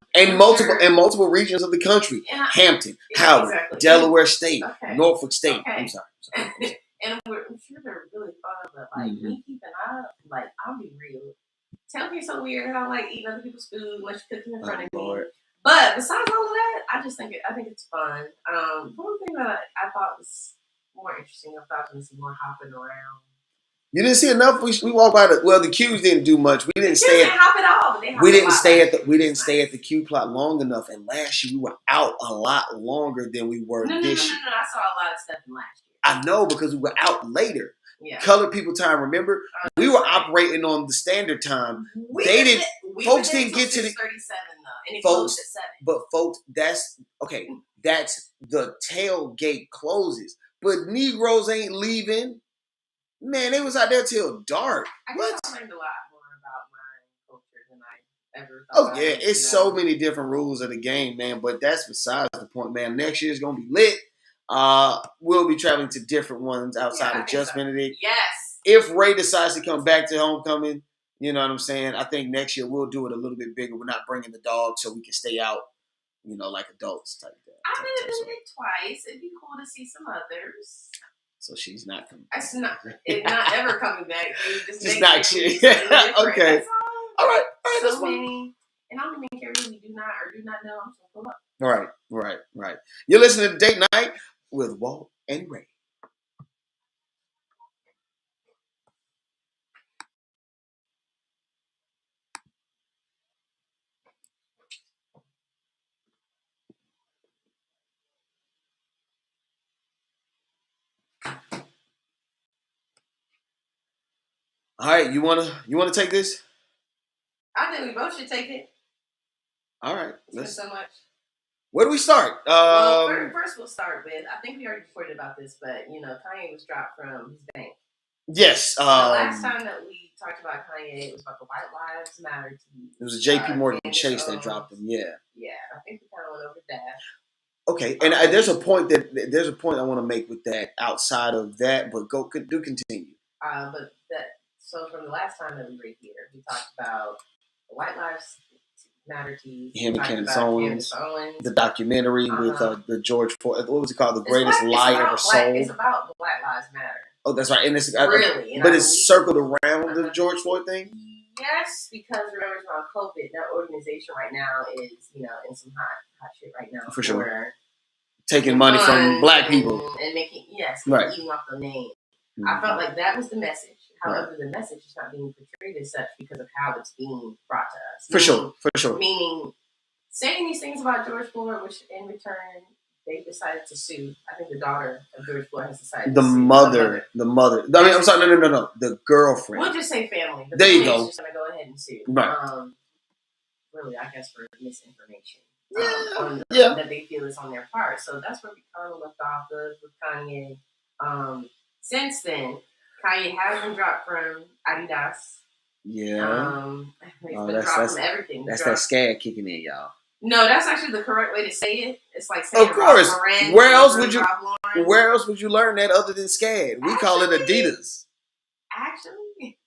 And multiple regions of the country: Hampton, Howard, Delaware State, Norfolk State. Okay. I'm sorry. And I'm sure they're really fun, but like me keeping up, like I'll be real. Tell me so weird. I don't like eating other people's food unless you're cooking in front of me. But besides all of that, I think it's fun. One thing that I thought was more interesting, I thought was more hopping around. You didn't see enough. We walked by the Qs didn't do much. We didn't stay. Didn't hop at all. But they we didn't stay at the. We didn't stay at the Q plot long enough. And last year we were out a lot longer than we were this year. No. I saw a lot of stuff in last year. I know because we were out later. Yeah. Colored people time. Remember, we were operating on the standard time. Folks didn't get to the 37 though, and it closed at 7. But folks, that's okay. That's the tailgate closes. But Negroes ain't leaving. Man, they was out there till dark. I learned a lot more about my culture than I ever thought. Oh yeah, it's so many different rules of the game, man. But that's besides the point, man. Next year's gonna be lit. We'll be traveling to different ones outside of just Benedict. Yes. If Ray decides to come back to homecoming, you know what I'm saying? I think next year we'll do it a little bit bigger. We're not bringing the dog so we can stay out, you know, like adults type thing. I've been to Benedict twice. It'd be cool to see some others. So she's not coming. It's not ever coming back. Just not chill. Okay. All right. So many. And I don't even care who we do not know. I'm just going to pull up. Right. You're listening to Date Night with Walt and Rae. All right, you wanna take this? I think we both should take it. All right, let's. So much. Where do we start? First we'll start with. I think we already reported about this, but Kanye was dropped from his bank. Yes. The last time that we talked about Kanye, it was about the White Lives Matter. It was a JP Morgan Chase that dropped him. Yeah. Yeah, Okay, and there's a point I want to make with that outside of that, but do continue. So from the last time that we were here, we talked about the White Lives Matter teas. Him and Candace Owens, the documentary with the George Floyd. What was it called? The Greatest Lie Ever Sold. It's about Black Lives Matter. Oh, that's right, and it's really, but it's circled around the George Floyd thing. Yes, because remember it's about COVID. That organization right now is in some hot shit right now for sure. Taking money from black people and making right, eating off the name. Mm-hmm. I felt like that was the message. However, the message is not being portrayed as such because of how it's being brought to us. For sure. Meaning, saying these things about George Floyd, which in return they decided to sue. I think the daughter of George Floyd has decided to sue. The mother. I mean, I'm sorry, no. The girlfriend. We'll just say family. There you go. Just gonna go ahead and sue. Right. Really, I guess for misinformation. Yeah. That they feel is on their part. So that's where we kind of left off with Kanye. Since then, Kanye has been dropped from Adidas. Yeah. He's been dropped from everything. That's that scad kicking in, y'all. No, that's actually the correct way to say it. It's like saying of course. Lauren, where else would you learn that other than scad? We call it Adidas. Actually,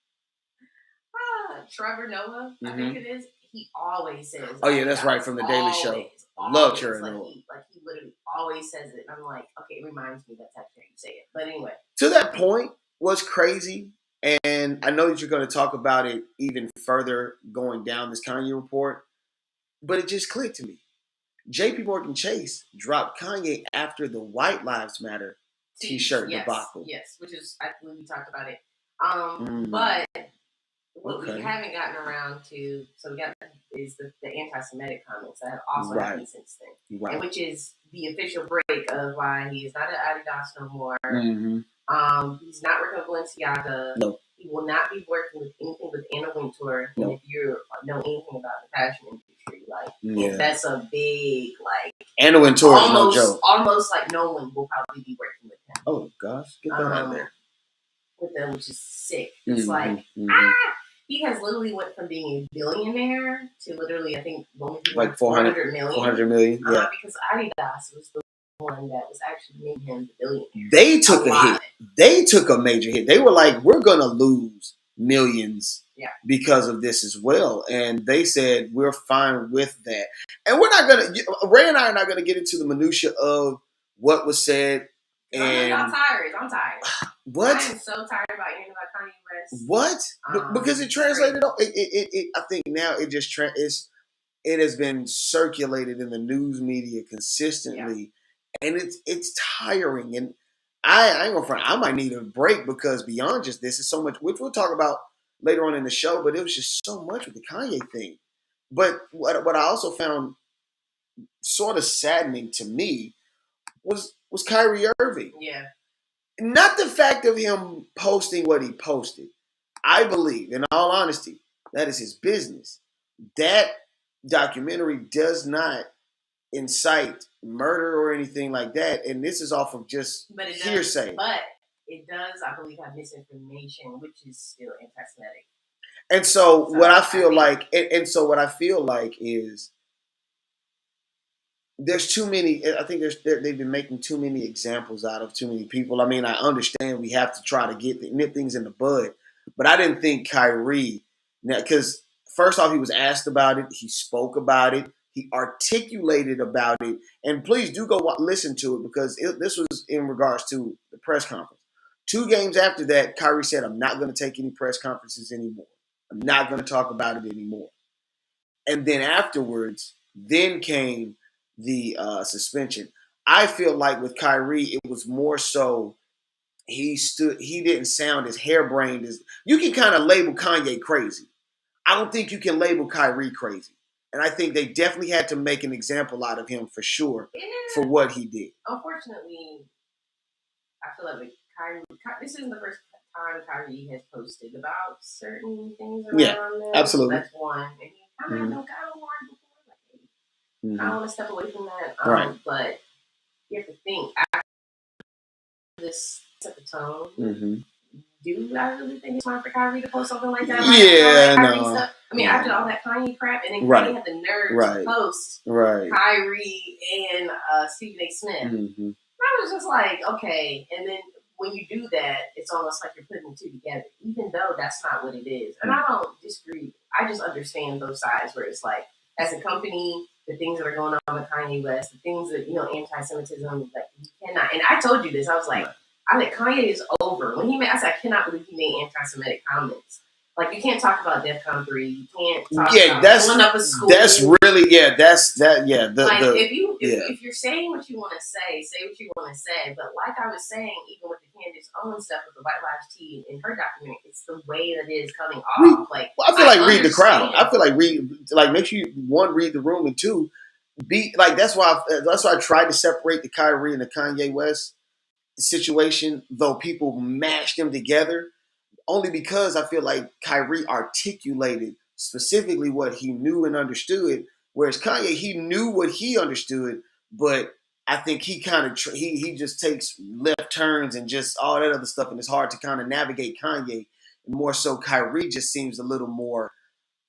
Trevor Noah, I think it is. He always says. Oh yeah, that's right from the Daily Show. Love Trevor Noah. He literally always says it. And I'm like, okay, it reminds me that's actually how you say it. But anyway, to that point, what's crazy, and I know that you're going to talk about it even further going down this Kanye report, but it just clicked to me. J.P. Morgan Chase dropped Kanye after the White Lives Matter T-shirt debacle. Yes, which is I believe we talked about it. But what we haven't gotten around to, so we got is the anti-Semitic comments that have also happened since then, and which is the official break of why he is not at Adidas no more. Mm-hmm. He's not working with Balenciaga. No. He will not be working with anything with Anna Wintour. No. And if you know anything about the fashion industry, that's a big Anna Wintour is no joke. Almost like no one will probably be working with him. Oh gosh, get that out there. With them, which is sick. It's he has literally went from being a billionaire to literally, I think, like 400 million. 400 million, yeah. Because Adidas was the one that was actually making him the billionaire. They took a hit. They took a major hit. They were like, we're going to lose millions because of this as well. And they said, we're fine with that. And we're not going to, Ray and I are not going to get into the minutia of what was said. And I'm tired. What? I am so tired about hearing about Kanye West. What? Because it translated. I think now it just it has been circulated in the news media consistently, and it's tiring. And I ain't gonna front. I might need a break because beyond just this is so much, which we'll talk about later on in the show. But it was just so much with the Kanye thing. But what I also found sort of saddening to me was Kyrie Irving. Yeah. Not the fact of him posting what he posted. I believe, in all honesty, that is his business. That documentary does not incite murder or anything like that. And this is off of just hearsay. But it does, I believe, have misinformation, which is still anti-Semitic. And so what I feel like is there's too many. I think they've been making too many examples out of too many people. I mean, I understand we have to try to nip things in the bud, but I didn't think Kyrie, because first off, he was asked about it, he spoke about it, he articulated about it, and please do go listen to it because this was in regards to the press conference. 2 games after that, Kyrie said, "I'm not going to take any press conferences anymore. I'm not going to talk about it anymore." And then afterwards, came the suspension. I feel like with Kyrie, it was more so he didn't sound as harebrained as you can kind of label Kanye crazy. I don't think you can label Kyrie crazy. And I think they definitely had to make an example out of him for sure for what he did. Unfortunately, I feel like with Kyrie, this isn't the first time Kyrie has posted about certain things around there. Absolutely. That's one. And he kind of warned before. I don't want to step away from that. But you have to think after this set the tone. Do I really think it's time for Kyrie to post something like that? Yeah, no. I mean, after all that Kanye crap, and then Kanye had the nerve to post Kyrie and Stephen A. Smith. Mm-hmm. I was just like, okay. And then when you do that, it's almost like you're putting the two together, even though that's not what it is. And I don't disagree. I just understand both sides where it's like, as a company, the things that are going on with Kanye West, the things that, anti-Semitism, like, you cannot. And I told you this. I was like, Kanye is over. When I said, I cannot believe he made anti-Semitic comments. Like, you can't talk about DEFCON 3. You can't talk about going up a school. That's really, if you're saying what you want to say what you want to say. But like I was saying, even with the Candace Owens stuff with the White Lives Tea in her documentary, it's the way that it is coming off. I feel like read the crowd. I feel like make sure you, one, read the room, and two, be like, that's why I tried to separate the Kyrie and the Kanye West situation, though people mashed them together. Only because I feel like Kyrie articulated specifically what he knew and understood, whereas Kanye, he knew what he understood, but I think he kind of he just takes left turns and just all that other stuff, and it's hard to kind of navigate Kanye. More so, Kyrie just seems a little more.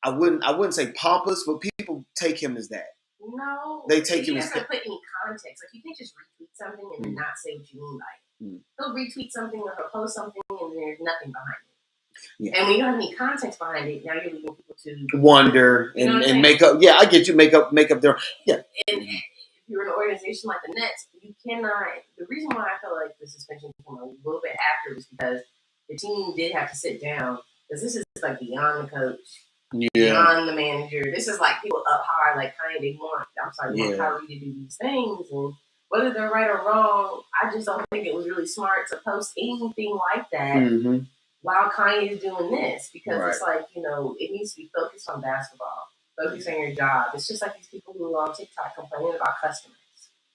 I wouldn't say pompous, but people take him as that. No, they take him as that. Put any context. Like, you can't just retweet something and then not say what you mean by it. He'll retweet something or he'll post something and there's nothing behind it. Yeah. And when you don't have any context behind it, now you're leaving people to wonder and make up. Yeah, I get you. Make up their And if you're an organization like the Nets, you cannot. The reason why I feel like the suspension came a little bit after was because the team did have to sit down, because this is like beyond the coach, beyond the manager. This is like people up high, like Kanye. They want Kyrie to do these things, and whether they're right or wrong, I just don't think it was really smart to post anything like that. Mm-hmm. While Kanye is doing this, because it's like, it needs to be focused on basketball, focus on your job. It's just like these people who are on TikTok complaining about customers.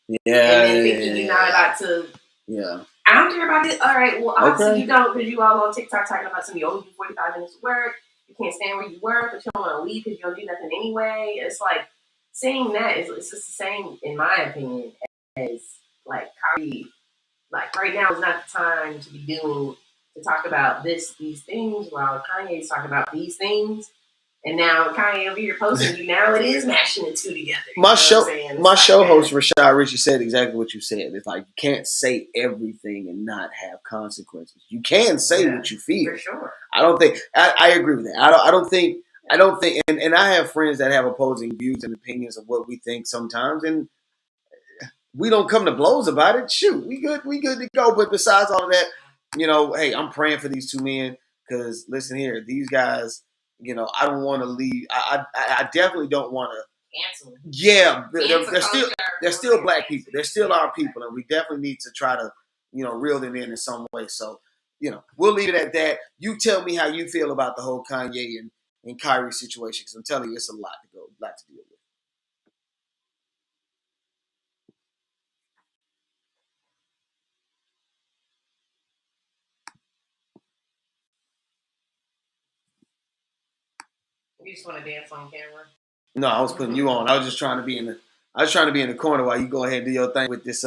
And then thinking you're not about to. Yeah. I don't care about it. All right, well, obviously you don't, because you all on TikTok talking about something. You only do 45 minutes of work. You can't stand where you work, but you don't want to leave because you don't do nothing anyway. It's like, saying that it's just the same, in my opinion, as like Kyrie. Like, right now is not the time to be to talk about these things, while Kanye's talking about these things. And now Kanye over here posting you. Now it is mashing the two together. My show host Rashad Richie said exactly what you said. It's like, you can't say everything and not have consequences. You can say what you feel. For sure. I don't think I agree with that. I don't think, and I have friends that have opposing views and opinions of what we think sometimes, and we don't come to blows about it. Shoot, we good to go. But besides all of that, hey, I'm praying for these two men, because listen here, these guys, I don't want to leave. I definitely don't want to cancel. Yeah, they're still black people. They're still our people, and we definitely need to try to reel them in some way. So we'll leave it at that. You tell me how you feel about the whole Kanye and Kyrie situation, because I'm telling you, it's a lot to deal with. You just want to dance on camera? No, I was putting you on. I was just trying to be in the corner while you go ahead and do your thing with this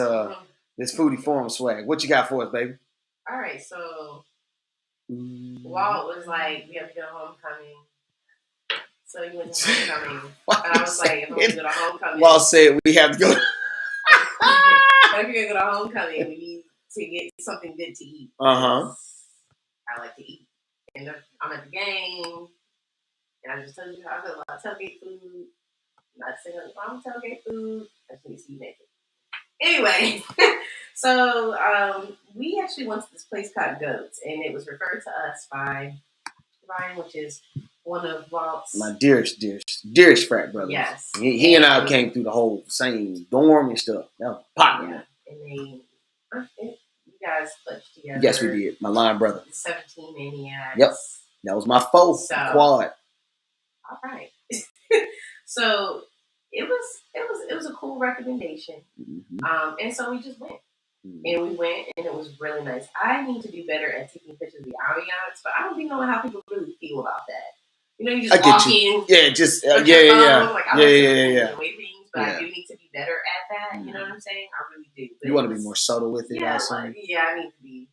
this Foodie Forum swag. What you got for us, baby? All right, so Walt was like, "We have to go to homecoming." So he went to homecoming. And I was like, "If I'm going to go to homecoming," Walt said, "We have to go." But if you're going to go to homecoming, we need to get something good to eat. I like to eat, and I'm at the game. And I just told you how I feel about tailgate food. I'm not saying I'm tailgate food. I just need to see you naked. Anyway, so we actually went to this place called Goats, and it was referred to us by Ryan, which is one of Walt's... my dearest frat brother. Yes. He and I came through the whole same dorm and stuff. That was popular. And you guys clutched together. Yes, we did. My line brother. 17 Maniacs. Yep. That was my quad. All right. So it was a cool recommendation. Mm-hmm. And so we just went. Mm-hmm. And we went, and it was really nice. I need to do better at taking pictures of the ambiance, but I don't think know how people really feel about that. You just walk in. Yeah, just yeah. Like, yeah. Things, but I do need to be better at that. You know what I'm saying? I really do. But you want to be more subtle with it, yeah, I need to be.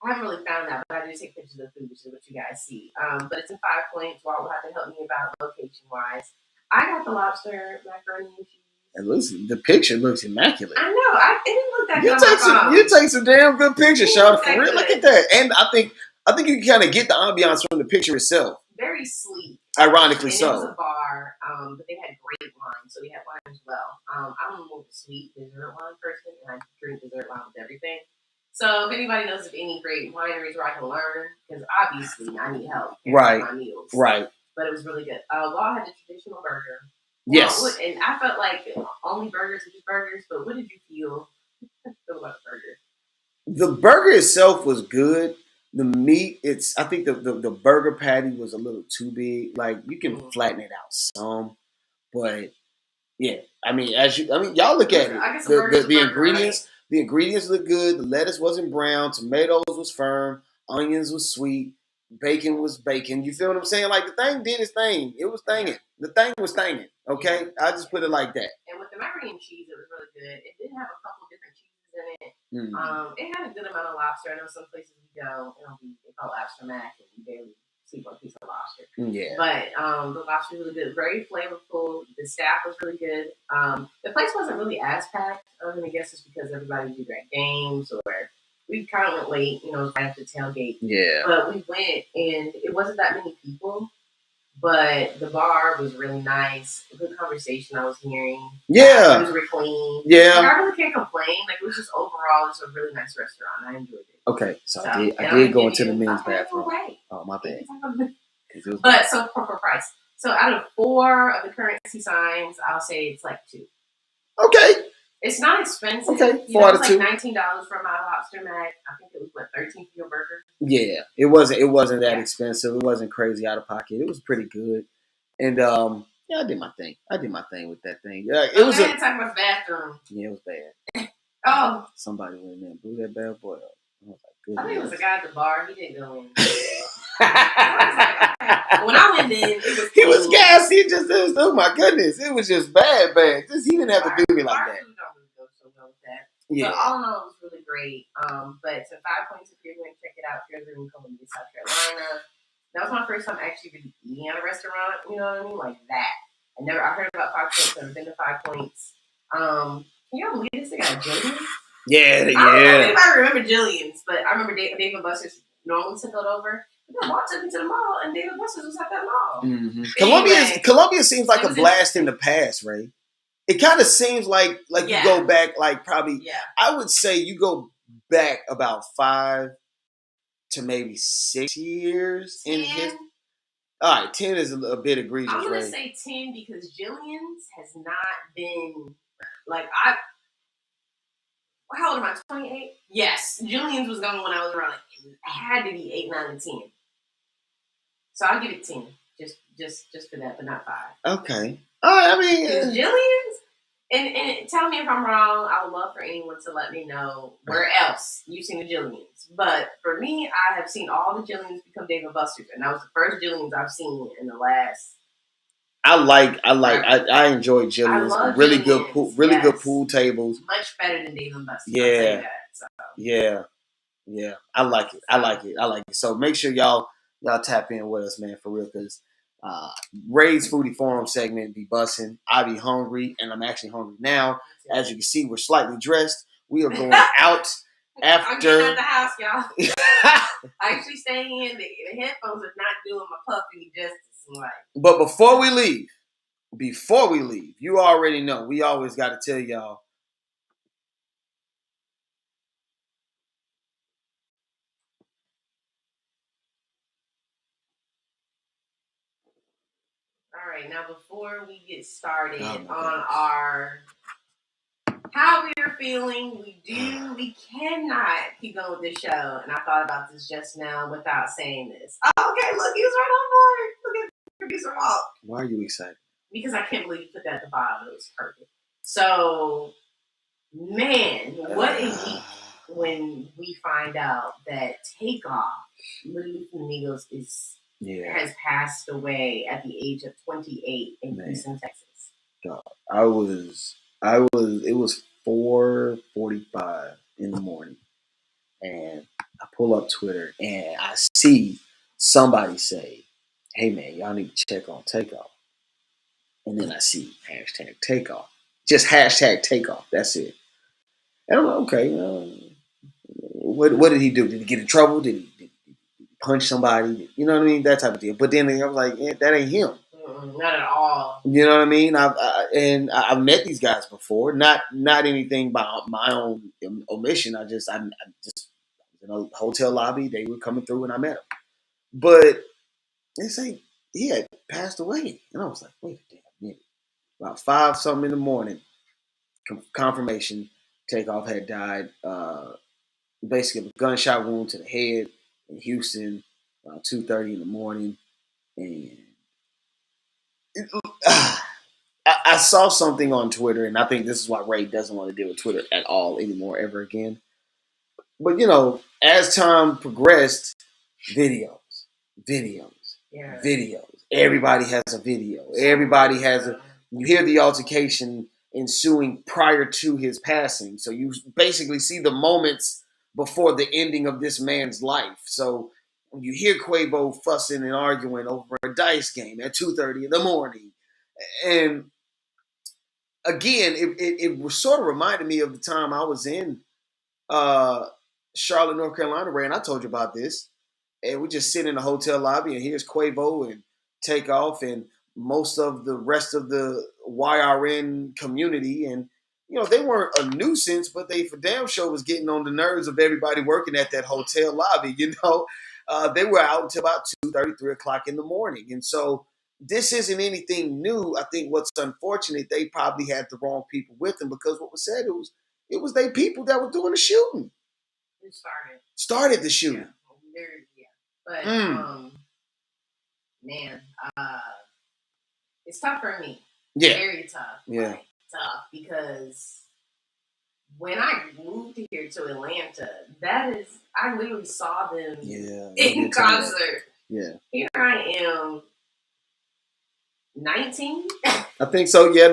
I haven't really found out, but I do take pictures of food, which is what you guys see. But it's in 5 points. Walt will have to help me about location-wise. I got the lobster macaroni and cheese. And listen, the picture looks immaculate. I know. It didn't look that good. You take some damn good pictures, Charlotte. For real, look at that. And I think you can kind of get the ambiance from the picture itself. Very sleek. Ironically and so. It was a bar, but they had great wine, so we had wine as well. I'm a more sweet dessert wine person, and I drink dessert wine with everything. So if anybody knows of any great wineries where I can learn, because obviously I need help with my meals. Right. But it was really good. Walt had the traditional burger. Yes. Well, and I felt like only burgers are just burgers, but what did you feel about the burger? The burger itself was good. The meat, I think the burger patty was a little too big. Like, you can flatten it out some, but yeah. I mean, y'all look at it. The ingredients, right? The ingredients look good. The lettuce wasn't brown. Tomatoes was firm. Onions was sweet. Bacon was bacon. You feel what I'm saying? Like, the thing did its thing. It was thinging. The thing was thinging. Okay, I just put it like that. And with the macaroni and cheese, it was really good. It did have a couple different cheeses in it. It had a good amount of lobster. I know some places we go, they call lobster mac, and we barely sleep on a piece of lobster. Yeah. But the lobster was really good, very flavorful. The staff was really good. The place wasn't really as packed. I guess it's because everybody did great games, or we kind of went late, right after tailgate. Yeah. But we went, and it wasn't that many people. But the bar was really nice. Good conversation I was hearing. Yeah. It was really clean. Yeah. Like, I really can't complain. Like, it was just overall, it's a really nice restaurant. I enjoyed it. Okay, so I did go into the men's bathroom. Oh, my bad. But so for price. So out of 4 of the currency signs, I'll say it's like 2. Okay. It's not expensive. Okay, 4 out of 2. Like $19 for my lobster mac. I think it was $13 for your burger. Yeah, it wasn't that expensive. It wasn't crazy out of pocket. It was pretty good, and yeah, I did my thing. With that thing. Yeah, it was. Talking about the bathroom. Yeah, it was bad. Oh, somebody went in there and blew that bad boy up. I was like, I think it was a guy at the bar. He didn't go in. When I went in, he was gassy. It was, oh my goodness, it was just bad. He didn't have to do me like that. Yeah. But all in all, it was really great. But so 5 points if you're going to check it out. If you're ever in Columbia, South Carolina. That was my first time actually really eating at a restaurant. You know what I mean? Like that. I heard about 5 points. I've been to 5 points. Can y'all believe this? They got Jillian's? Yeah. I don't know if I remember Jillian's, but I remember Dave and Buster's normally took it over. Walt took me to the mall, and Dave and Buster's was at that mall. Mm-hmm. Columbia seems like a blast in the past, Ray. It kind of seems like you go back, like probably. Yeah. I would say you go back about 5 to maybe 6 years 10? In his. All right, 10 is a bit egregious. I'm gonna say 10 because Jillian's has not been like How old am I? 28. Yes, Jillian's was going when I was around. It had to be 8, 9, and 10. So I'll give it 10, just for that, but not 5. Okay. I mean, Jillian's. And tell me if I'm wrong. I would love for anyone to let me know where else you've seen the Jillians. But for me, I have seen all the Jillians become Dave and Buster's, and that was the first Jillians I've seen in the last. I enjoy Jillian's. I love really Jillian's. Good pool tables. Much better than Dave and Buster's. Yeah. Yeah. I like it. So make sure y'all tap in with us, man, for real, because Ray's Foodie Forum segment be bussin'. I be hungry, and I'm actually hungry now. As you can see, we're slightly dressed. We are going out after. I'm getting out the house, y'all. I actually staying in. The headphones are not doing my puff any justice. Like. But before we leave, you already know we always got to tell y'all. All right, now before we get started on our how we are feeling, we cannot keep going with this show. And I thought about this just now without saying this. Oh, okay, look, he's right on board. Look at producer Walt. Why are you excited? Because I can't believe you put that at the bottom. It was perfect. So, man, what a week when we find out that Takeoff, Little Flamingos, has passed away at the age of 28 in Houston, Texas. God, it was 4:45 in the morning, and I pull up Twitter and I see somebody say, "Hey man, y'all need to check on Takeoff." And then I see hashtag Takeoff, just hashtag Takeoff. That's it. And I'm like, okay, what did he do? Did he get in trouble? Did he punch somebody? You know what I mean? That type of deal. But then I was like, yeah, that ain't him. Not at all. You know what I mean? I've met these guys before. Not anything by my own omission. I just was in a hotel lobby. They were coming through and I met them. But they say he had passed away, and I was like, wait a damn minute. About 5 something in the morning, confirmation Takeoff had died. Basically, a gunshot wound to the head in Houston around 2:30 in the morning, and I saw something on Twitter, and I think this is why Ray doesn't want to deal with Twitter at all anymore, ever again. But as time progressed, videos, videos, videos. Everybody has a video. Everybody has a. You hear the altercation ensuing prior to his passing, so you basically see the moments before the ending of this man's life. So when you hear Quavo fussing and arguing over a dice game at 2:30 in the morning, and again, it sort of reminded me of the time I was in Charlotte, North Carolina, Ray, and I told you about this. And we just sit in the hotel lobby, and here's Quavo and Takeoff and most of the rest of the YRN community. And, they weren't a nuisance, but they for damn sure was getting on the nerves of everybody working at that hotel lobby, They were out until about 2:30, 3 o'clock in the morning. And so this isn't anything new. I think what's unfortunate, they probably had the wrong people with them because what was said, it was they people that were doing the shooting. Who started the shooting. But man, it's tough for me. Yeah, very tough. Yeah, tough because when I moved here to Atlanta, I literally saw them in concert. Yeah, here I am, 19. I think so. Yeah,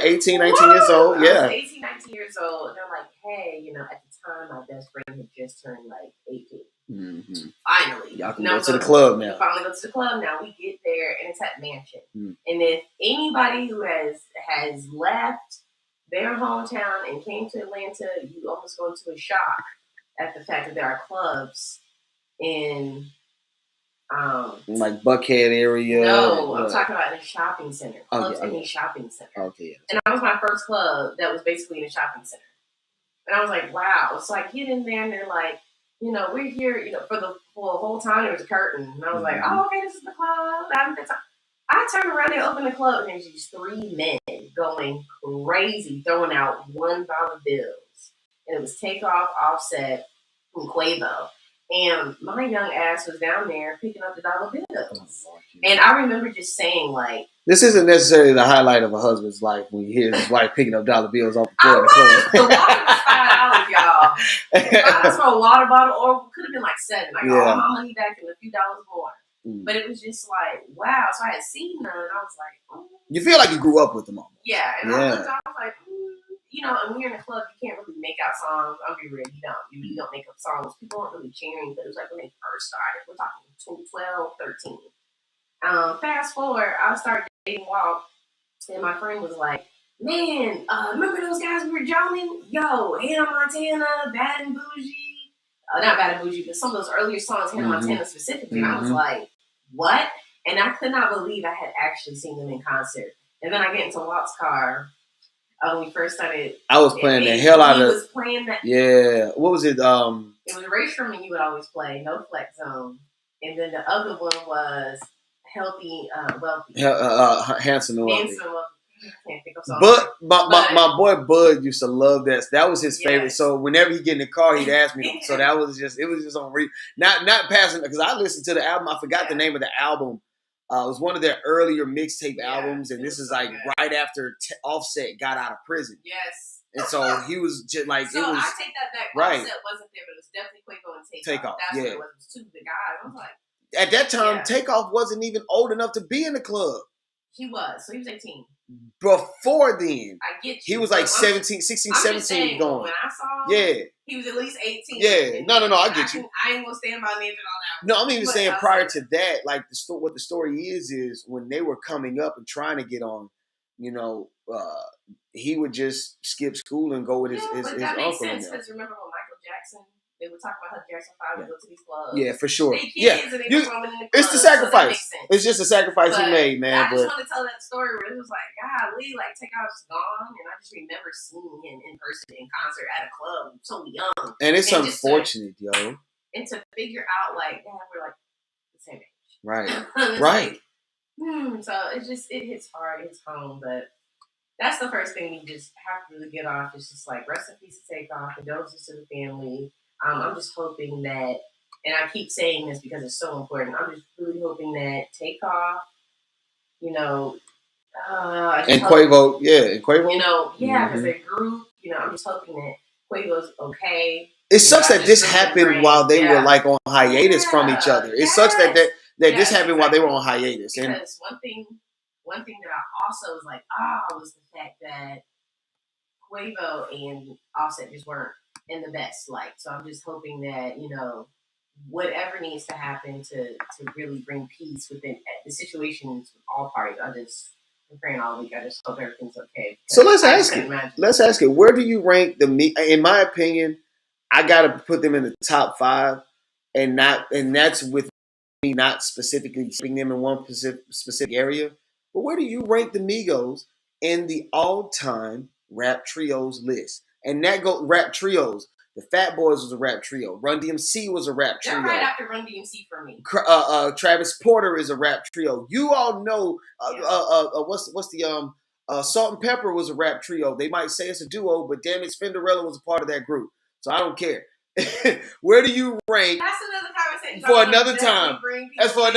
18, 19 years old. Yeah, I was 18, 19 years old. And they're like, hey, at the time, my best friend had just turned like 18. Mm-hmm. Finally, y'all can go to the club now. We finally go to the club now. We get there, and it's at Mansion. And if anybody who has left their hometown and came to Atlanta, you almost go into a shock at the fact that there are clubs in like Buckhead area. No, I'm talking about in a shopping center. Clubs in a shopping center. Okay. And that was my first club that was basically in a shopping center. And I was like, wow. So I get in there and they're like, we're here, for the whole time there was a curtain. And I was like, oh, okay, this is the club. I turn around and open the club and there's these 3 men going crazy, throwing out $1 bills. And it was Takeoff, Offset, and Quavo. And my young ass was down there picking up the dollar bills. And I remember just saying, like, this isn't necessarily the highlight of a husband's life when you hear his wife picking up dollar bills off the floor of the club. The water was $5, y'all. That's for a water bottle, or could have been like $7. I got all my money back and a few dollars more. But it was just like, wow. So I had seen them, and I was like, oh. You feel like you grew up with them almost. Yeah. And I was like, and when you're in a club, you can't really make out songs. I'll be real, you don't make up songs. People aren't really cheering, but it was like when they first started. We're talking 2012, 13. Fast forward, I started dating Walt, and my friend was like, man, remember those guys we were joning? Yo, Hannah Montana, Bad and Bougie. Not Bad and Bougie, but some of those earlier songs, Hannah Montana specifically. And I was like, what? And I could not believe I had actually seen them in concert. And then I get into Walt's car. When we first started, I was playing the hell out of. He was playing that. Yeah, what was it? It was Ray Sherman. You would always play No Flex Zone, and then the other one was Healthy, Wealthy, Handsome and Wealthy. I can't think of songs. But my boy Bud used to love that. That was his favorite. So whenever he get in the car, he'd ask me. So it was just on not passing because I listened to the album. I forgot the name of the album. It was one of their earlier mixtape albums, and this is like right after Offset got out of prison. Yes. And so he was just like, so it was. I take that back. Right. Offset wasn't there, but it was definitely Quavo and Takeoff. That's what it was. It was 2 of the guys. I was like. At that time, Takeoff wasn't even old enough to be in the club. He was. So he was 18. Before then, I get you. He was like 17, 16, I'm 17 saying, going. When I saw him, he was at least 18. Yeah. No, I get you. I ain't gonna stand by the age and all that. No, I'm even saying prior to that, like what the story is when they were coming up and trying to get on, he would just skip school and go with his but his that uncle. Makes sense because remember when Michael Jackson, they would talk about how Jackson 5 would go to these clubs. Yeah, for sure. They kids and they performing in the clubs. It's the sacrifice. So it's just a sacrifice he made, man. I just want to tell that story where it was like, golly, like Takeoff's gone, and I just remember seeing him in person in concert at a club, so young. And it's unfortunate, yo. And to figure out, like, yeah, we're like the same age, right? Right. So it hits hard, it hits home, but. That's the first thing we just have to really get off. It's just like rest in peace to Takeoff, condolences to the family. I'm just hoping that, and I keep saying this because it's so important. I'm just really hoping that Takeoff, and Quavo, and Quavo, because their group, I'm just hoping that Quavo's okay. It sucks that this happened while they were like on hiatus from each other. It sucks that this happened while they were on hiatus. Because one thing that I also was like, was the fact that Quavo and Offset just weren't in the best light. So I'm just hoping that, whatever needs to happen to really bring peace within the situations with all parties. I'm praying all week. I just hope everything's okay. So let's ask it. Where do you rank in my opinion, I got to put them in the top 5 and that's with me not specifically putting them in one specific area. But where do you rank the Migos in the all-time rap trios list? And that rap trios. The Fat Boys was a rap trio. Run DMC was a rap trio. They're right after Run DMC for me. Travis Porter is a rap trio. You all know what's the Salt and Pepper was a rap trio. They might say it's a duo, but damn it, Spinderella was a part of that group. So I don't care. Where do you rank? That's another conversation. For another time. That's for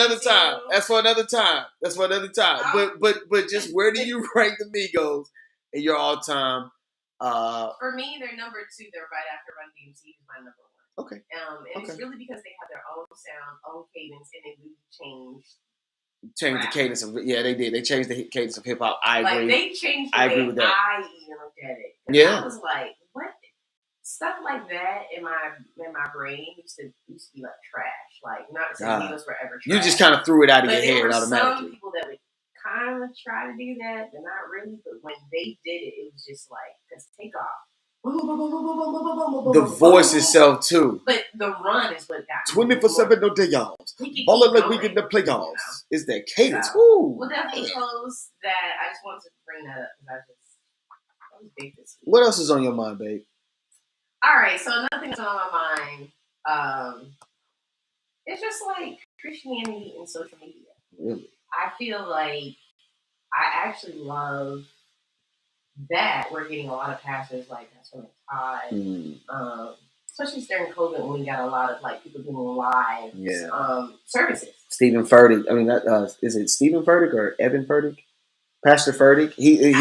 another time. But just where do you rank the Migos in your all time? For me, they're number 2. They're right after Run DMC is my number 1. Okay. And it's really because they have their own sound, own cadence, and they really changed the cadence of they did. They changed the cadence of hip hop. I agree. They changed the way with that. I even looked at it. I was like, what? Stuff like that in my brain used to be like trash. Like not to say Migos were ever trash. You just kind of threw it out of your head automatically. Some people that would kind of try to do that, but not really. But when they did it, it was just like because Takeoff. The voice itself too. But the run is what got 24/7 no day offs. Ballin' like we get the playoffs. Is that cadence? So, we'll definitely close that. I just wanted to bring that up because I was big this week. What else is on your mind, babe? All right, so another thing that's on my mind, it's just like Christianity and social media. Really? I feel like I actually love that we're getting a lot of pastors like Pastor Todd, especially during COVID when we got a lot of like people doing live services. Stephen Furtick. I mean, is it Stephen Furtick or Evan Furtick? Pastor Furtick. And I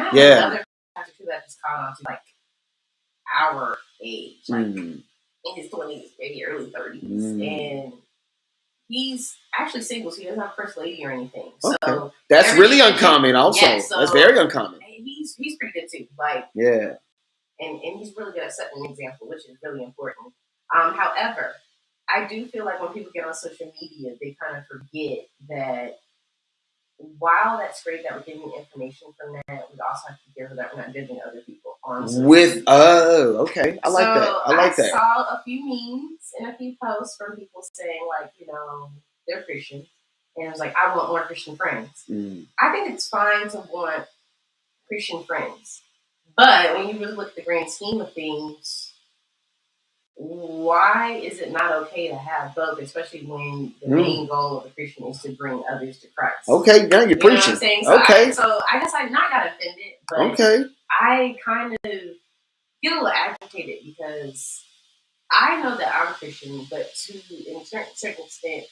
have another pastor too that just caught on to like our age, like in his 20s, maybe early 30s, and he's actually single, so he doesn't have a first lady or anything. Okay. So that's really uncommon. Also, that's very uncommon. He's pretty good too. Like and he's really good at setting an example, which is really important. However, I do feel like when people get on social media, they kind of forget that while that's great that we're getting information from that, we also have to be careful that we're not judging other people on social media. Okay. I like that. I saw a few memes and a few posts from people saying like, they're Christian. And it was like, I want more Christian friends. I think it's fine to want Christian friends. But when you really look at the grand scheme of things, why is it not okay to have both, especially when the main goal of the Christian is to bring others to Christ? Okay, now you're preaching. Know what I'm saying? So okay. I guess I not got offended, but I kind of get a little agitated because I know that I'm Christian, but to a certain extent,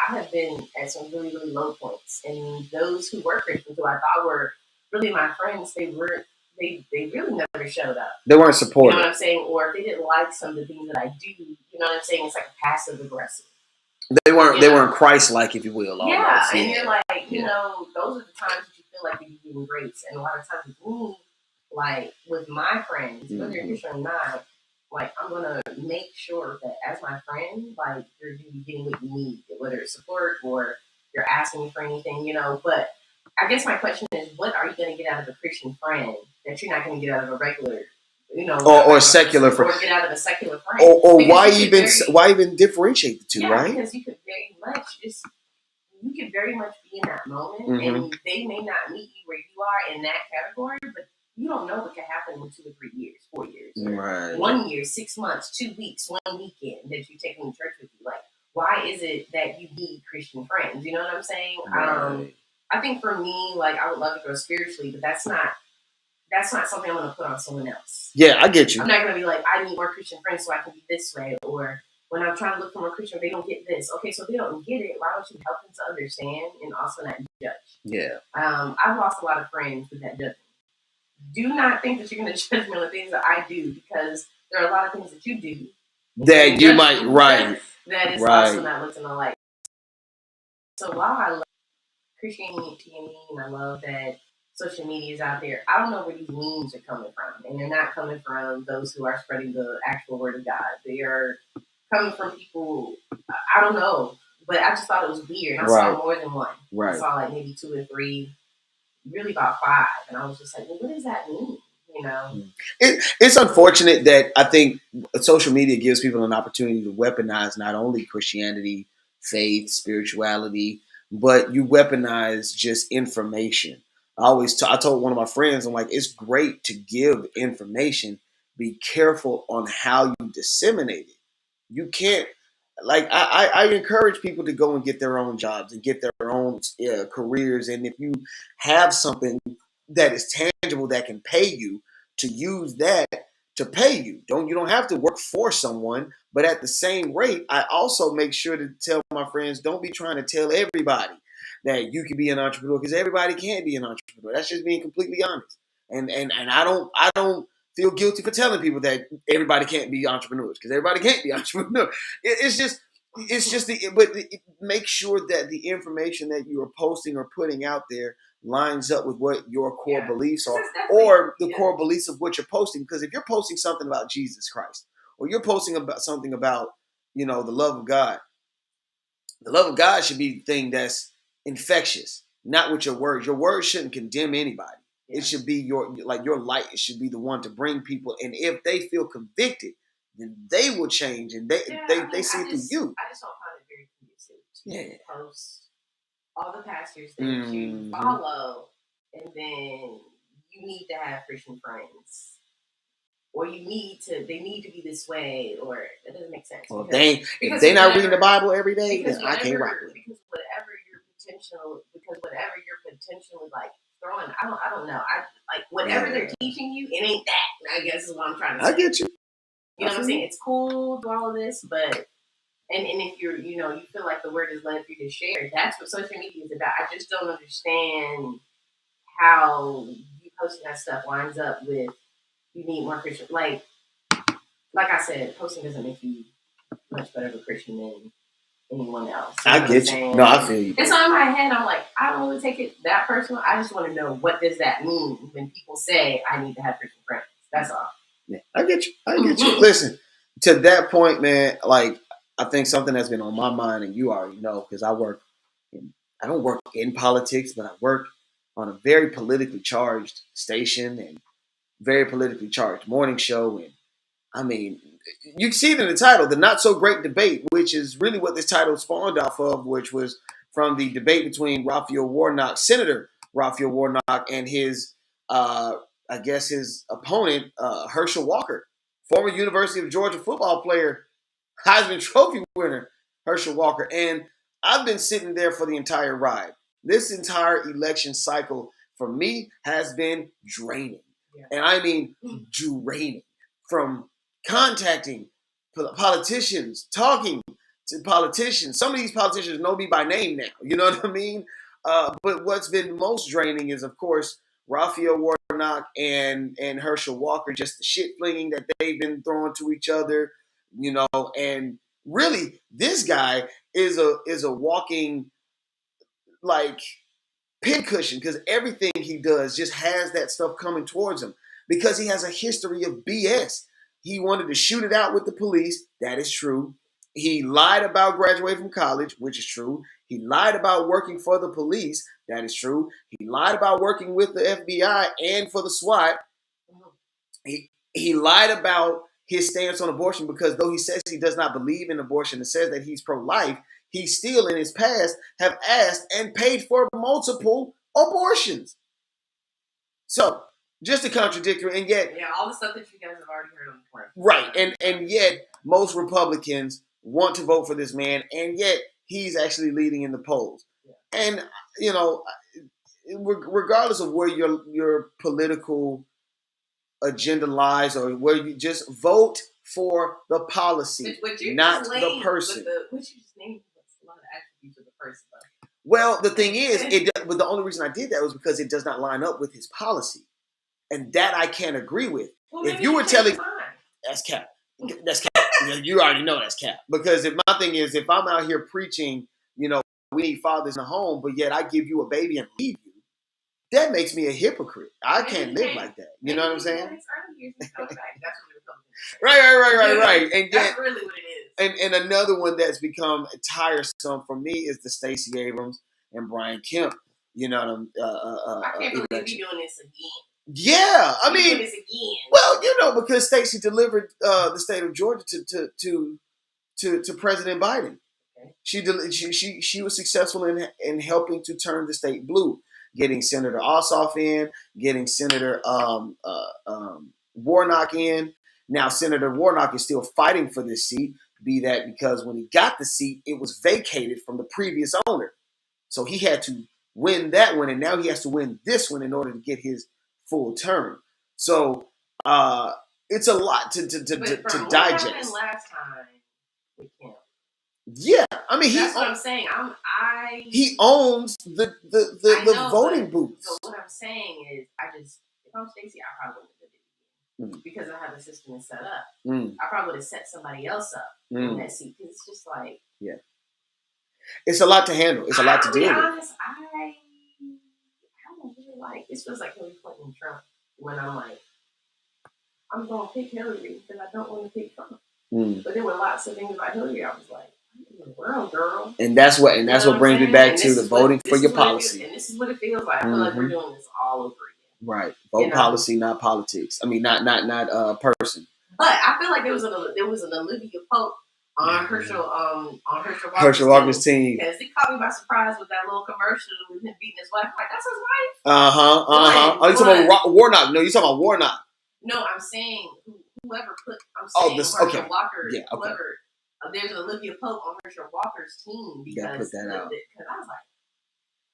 I have been at some really, really low points. And those who were Christians, who I thought were really my friends, they really never showed up. They weren't supportive. You know what I'm saying? Or if they didn't like some of the things that I do, you know what I'm saying? It's like a passive aggressive. They weren't Christ-like, if you will. Almost. And you're like, those are the times that you feel like you're giving grace. And a lot of times with me, like with my friends, whether you're Christian or not, like I'm gonna make sure that as my friend, like you're getting what you need, whether it's support or you're asking me for anything, you know. But I guess my question is, what are you gonna get out of a Christian friend that you're not gonna get out of a regular, you know, or secular friend, or get out of a secular friend? Or why even differentiate the two, right? Because you could very much be in that moment, and they may not meet you where you are in that category, but you don't know what can happen in 2 or 3 years, 4 years, right? 1 year, 6 months, 2 weeks, 1 weekend that you take them to church with you. Like, why is it that you need Christian friends? You know what I'm saying? Right. I think for me, like, I would love to grow spiritually, but that's not something I'm going to put on someone else. Yeah, I get you. I'm not going to be like, I need more Christian friends so I can be this way, or when I'm trying to look for more Christian, they don't get this. Okay, so if they don't get it, why don't you help them to understand and also not judge? Yeah. I've lost a lot of friends with that judging. Do not think that you're going to judge me on the things that I do, because there are a lot of things that you do that you might, right. That is also not looked in the light. So while I love Christianity and I love that social media is out there, I don't know where these memes are coming from. And they're not coming from those who are spreading the actual word of God. They are coming from people, I don't know. But I just thought it was weird. And I saw more than one. Right. I saw like maybe 2 or 3, really about 5. And I was just like, well, what does that mean? You know? It's unfortunate that I think social media gives people an opportunity to weaponize not only Christianity, faith, spirituality, but you weaponize just information. I told one of my friends, I'm like, it's great to give information. Be careful on how you disseminate it. You can't, like, I encourage people to go and get their own jobs and get their own careers. And if you have something that is tangible that can pay you, to use that to pay you. You don't have to work for someone, but at the same rate, I also make sure to tell my friends, don't be trying to tell everybody that you can be an entrepreneur, because everybody can't be an entrepreneur. That's just being completely honest. And I don't feel guilty for telling people that everybody can't be entrepreneurs, because everybody can't be entrepreneurs. But make sure that the information that you are posting or putting out there lines up with what your core beliefs are, or the core beliefs of what you're posting. Because if you're posting something about Jesus Christ, or you're posting about something about, the love of God should be the thing that's infectious, not with your words. Your words shouldn't condemn anybody. It should be your light. It should be the one to bring people. And if they feel convicted, then they will change, and they see it through you. I just don't find it very conducive to post all the pastors that you follow, and then you need to have Christian friends, or they need to be this way, or it doesn't make sense. Well, if they're not reading the Bible every day, then I can't rock with it. Because whatever you're potentially like throwing, I don't know. I like whatever they're teaching you, it ain't that. I guess is what I'm trying to say. I get you. You know what I'm saying? It's cool to all of this, but and if you're, you feel like the word is led for you to share, that's what social media is about. I just don't understand how you posting that stuff lines up with you need more Christian. Like I said, posting doesn't make you much better of a Christian than anyone else. I get you. No, I feel you. And so in my head, I'm like, I don't really take it that personal. I just want to know, what does that mean when people say I need to have Christian friends? That's all. Yeah, I get you. Listen, to that point, man, like, I think something that's been on my mind, and you already know, because I don't work in politics, but I work on a very politically charged station and very politically charged morning show. And I mean, you see it in the title, The Not So Great Debate, which is really what this title spawned off of, which was from the debate between Senator Raphael Warnock, and his, his opponent, Herschel Walker, former University of Georgia football player, Heisman Trophy winner, Herschel Walker. And I've been sitting there for the entire ride. This entire election cycle, for me, has been draining. Yeah. And I mean draining. From contacting politicians, talking to politicians. Some of these politicians know me by name now. You know what I mean? But what's been most draining is, of course, Raphael Warnock and Herschel Walker, just the shit flinging that they've been throwing to each other. And really, this guy is a walking, like, pincushion because everything he does just has that stuff coming towards him because he has a history of BS. He wanted to shoot it out with the police. That is true. He lied about graduating from college, which is true. He lied about working for the police. That is true. He lied about working with the FBI and for the SWAT. He lied about his stance on abortion because though he says he does not believe in abortion and says that he's pro-life, he still in his past have asked and paid for multiple abortions. So, just a contradictory, and yet... Yeah, all the stuff that you guys have already heard on the court. Right, and yet most Republicans want to vote for this man, and yet he's actually leading in the polls. Yeah. And, you know, regardless of where your political agenda lies or where you just vote for the policy, not the person. What you just named was a lot of attributes of the person, though. Well, the thing is, but the only reason I did that was because it does not line up with his policy. And that I can't agree with. Well, if you were telling... That's cap. That's cap. You already know that's cap. Because if my thing is, if I'm out here preaching, you know, we need fathers in the home, but yet I give you a baby and leave you, that makes me a hypocrite. I can't live like that. You know what I'm saying? Right. And that's really what it is. And another one that's become tiresome for me is the Stacey Abrams and Brian Kemp. You know, I can't believe you're doing this again. Yeah, I mean, this again. Well, you know, because Stacey delivered the state of Georgia to President Biden. Okay. She was successful in helping to turn the state blue, getting Senator Ossoff in, getting Senator Warnock in. Now, Senator Warnock is still fighting for this seat, be that because when he got the seat, it was vacated from the previous owner. So he had to win that one, and now he has to win this one in order to get his full term. So it's a lot to digest. What happened last time with him? Yeah, I mean that's what I'm saying. He owns the voting booths. So what I'm saying is, if I'm Stacey, I probably wouldn't have did it because I have the system set up. I probably would have set somebody else up in that seat because it's just like it's a lot to handle. It's a lot to deal with. Honest, I don't really like. This feels like Hillary Clinton and Trump when I'm like, I'm going to pick Hillary because I don't want to pick Trump. But there were lots of things about Hillary I was like, world, girl. And that's what brings me back to the voting for your policy. And this is what it feels like. I feel like we're doing this all over again. Right. Vote policy, not politics. I mean, not person. But I feel like there was an Olivia Pope on Herschel Walker's team. Because he caught me by surprise with that little commercial with him beating his wife. I'm like, that's his wife? Oh, you talking about Warnock? No, you talking about Warnock. No, I'm saying whoever put. I'm saying Herschel Walker. Yeah, okay. Whoever. There's an Olivia Pope on Herschel Walker's team because put that out. Because I was like,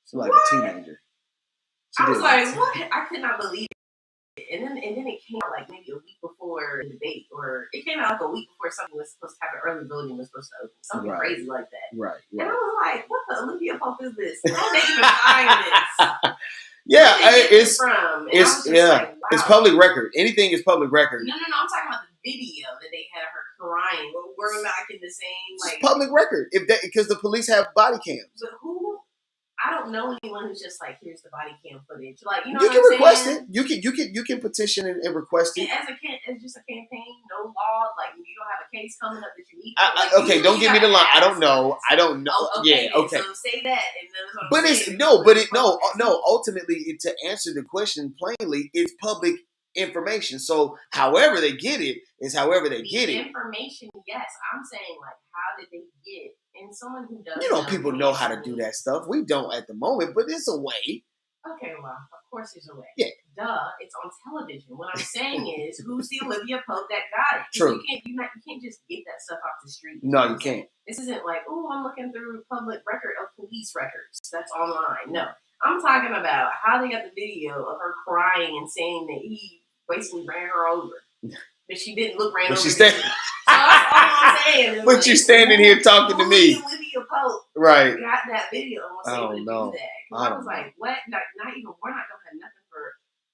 she's like a teenager. I was like, what? I could not believe it. And then it came out like maybe a week before the debate, or it came out like a week before something was supposed to happen. Early voting was supposed to open, something crazy like that. Right. And I was like, what the Olivia Pope is this? How they even find this? Yeah, it's like, wow. It's public record. Anything is public record. No. I'm talking about the video that they had her crying. We're not in the same like it's public record. Because the police have body cams. But who? I don't know anyone who's just like, here's the body cam footage. Like, you know, you what can I'm request saying? it. You can petition and request it. And as just a campaign, no law. Like, you don't have a case coming up that you need. Okay, don't give me the line. I don't know. Oh, okay, yeah. Okay. So say that, and then but it's no. Ultimately, to answer the question plainly, it's public information. So, however they get it is however they get it. Information, yes. I'm saying, like, how did they get? And someone who does, people know how to do that stuff. We don't at the moment, but it's a way. Okay, well, of course there's a way. Yeah. Duh, it's on television. What I'm saying is, who's the Olivia Pope that got it? True. You can't just get that stuff off the street. No, you can't. This isn't like, I'm looking through public record of police records that's online. No, I'm talking about how they got the video of her crying and saying that he basically ran her over. But she didn't look ran over. So that's all I'm saying. But you're standing here talking to me. Olivia Pope right. got that video and was able to do that. I was like, what? Not even, we're not going to have nothing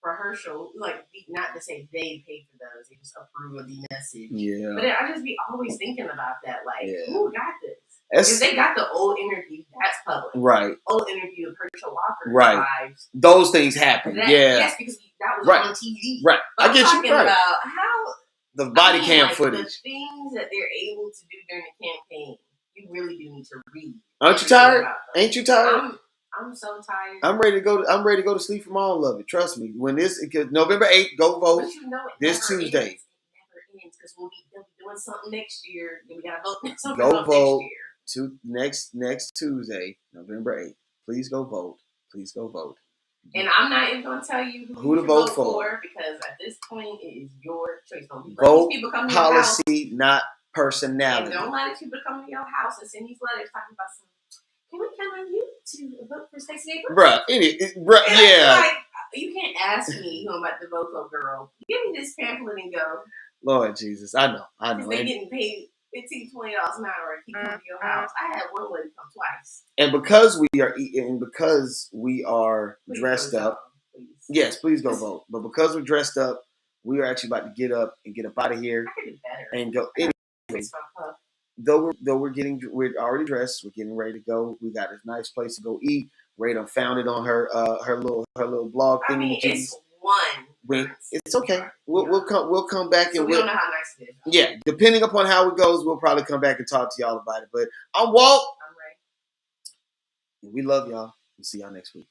for Herschel. Like, not to say they paid for those. They just approve of the message. Yeah. But I just be always thinking about that. Like, who got this? Because they got the old interview, that's public. Right. Old interview of Herschel Walker. Right. Lives. Those things happen. Yes, because that was on TV. Right. But I get I'm you. Right. About how the body cam footage. The things that they're able to do during the campaign, you really do need to read. Aren't you tired? Ain't you tired? I'm so tired. I'm ready to go. I'm ready to go to sleep from all of it. Trust me. When November 8th, go vote. But you know this Tuesday. It never ends because we'll be doing something next year. We gotta vote. Go vote next Tuesday, November 8th. Please go vote. Please go vote. And I'm not even going to tell you who to vote for because at this point it is your choice. Vote policy, not personality. And don't let people come to your house and send these letters talking about some. Can we count on you to vote for Stacey Abrams? Bruh, yeah. Like, you can't ask me who I'm about to vote for, girl. Give me this pamphlet and go. Lord Jesus, I know. They're getting paid $15, $20 an hour to keep coming to your house. I had one lady come twice. And because we are dressed up, yes, please go vote. But because we're dressed up, we are actually about to get up out of here and go. Anyway, though we're already dressed, we're getting ready to go. We got a nice place to go eat. Ray done found it on her little blog thing. I mean, it's one. It's okay. We'll come back so and we don't know how nice it is. Yeah, depending upon how it goes, we'll probably come back and talk to y'all about it. But I'm Walt. I'm Ray. And we love y'all. We'll see y'all next week.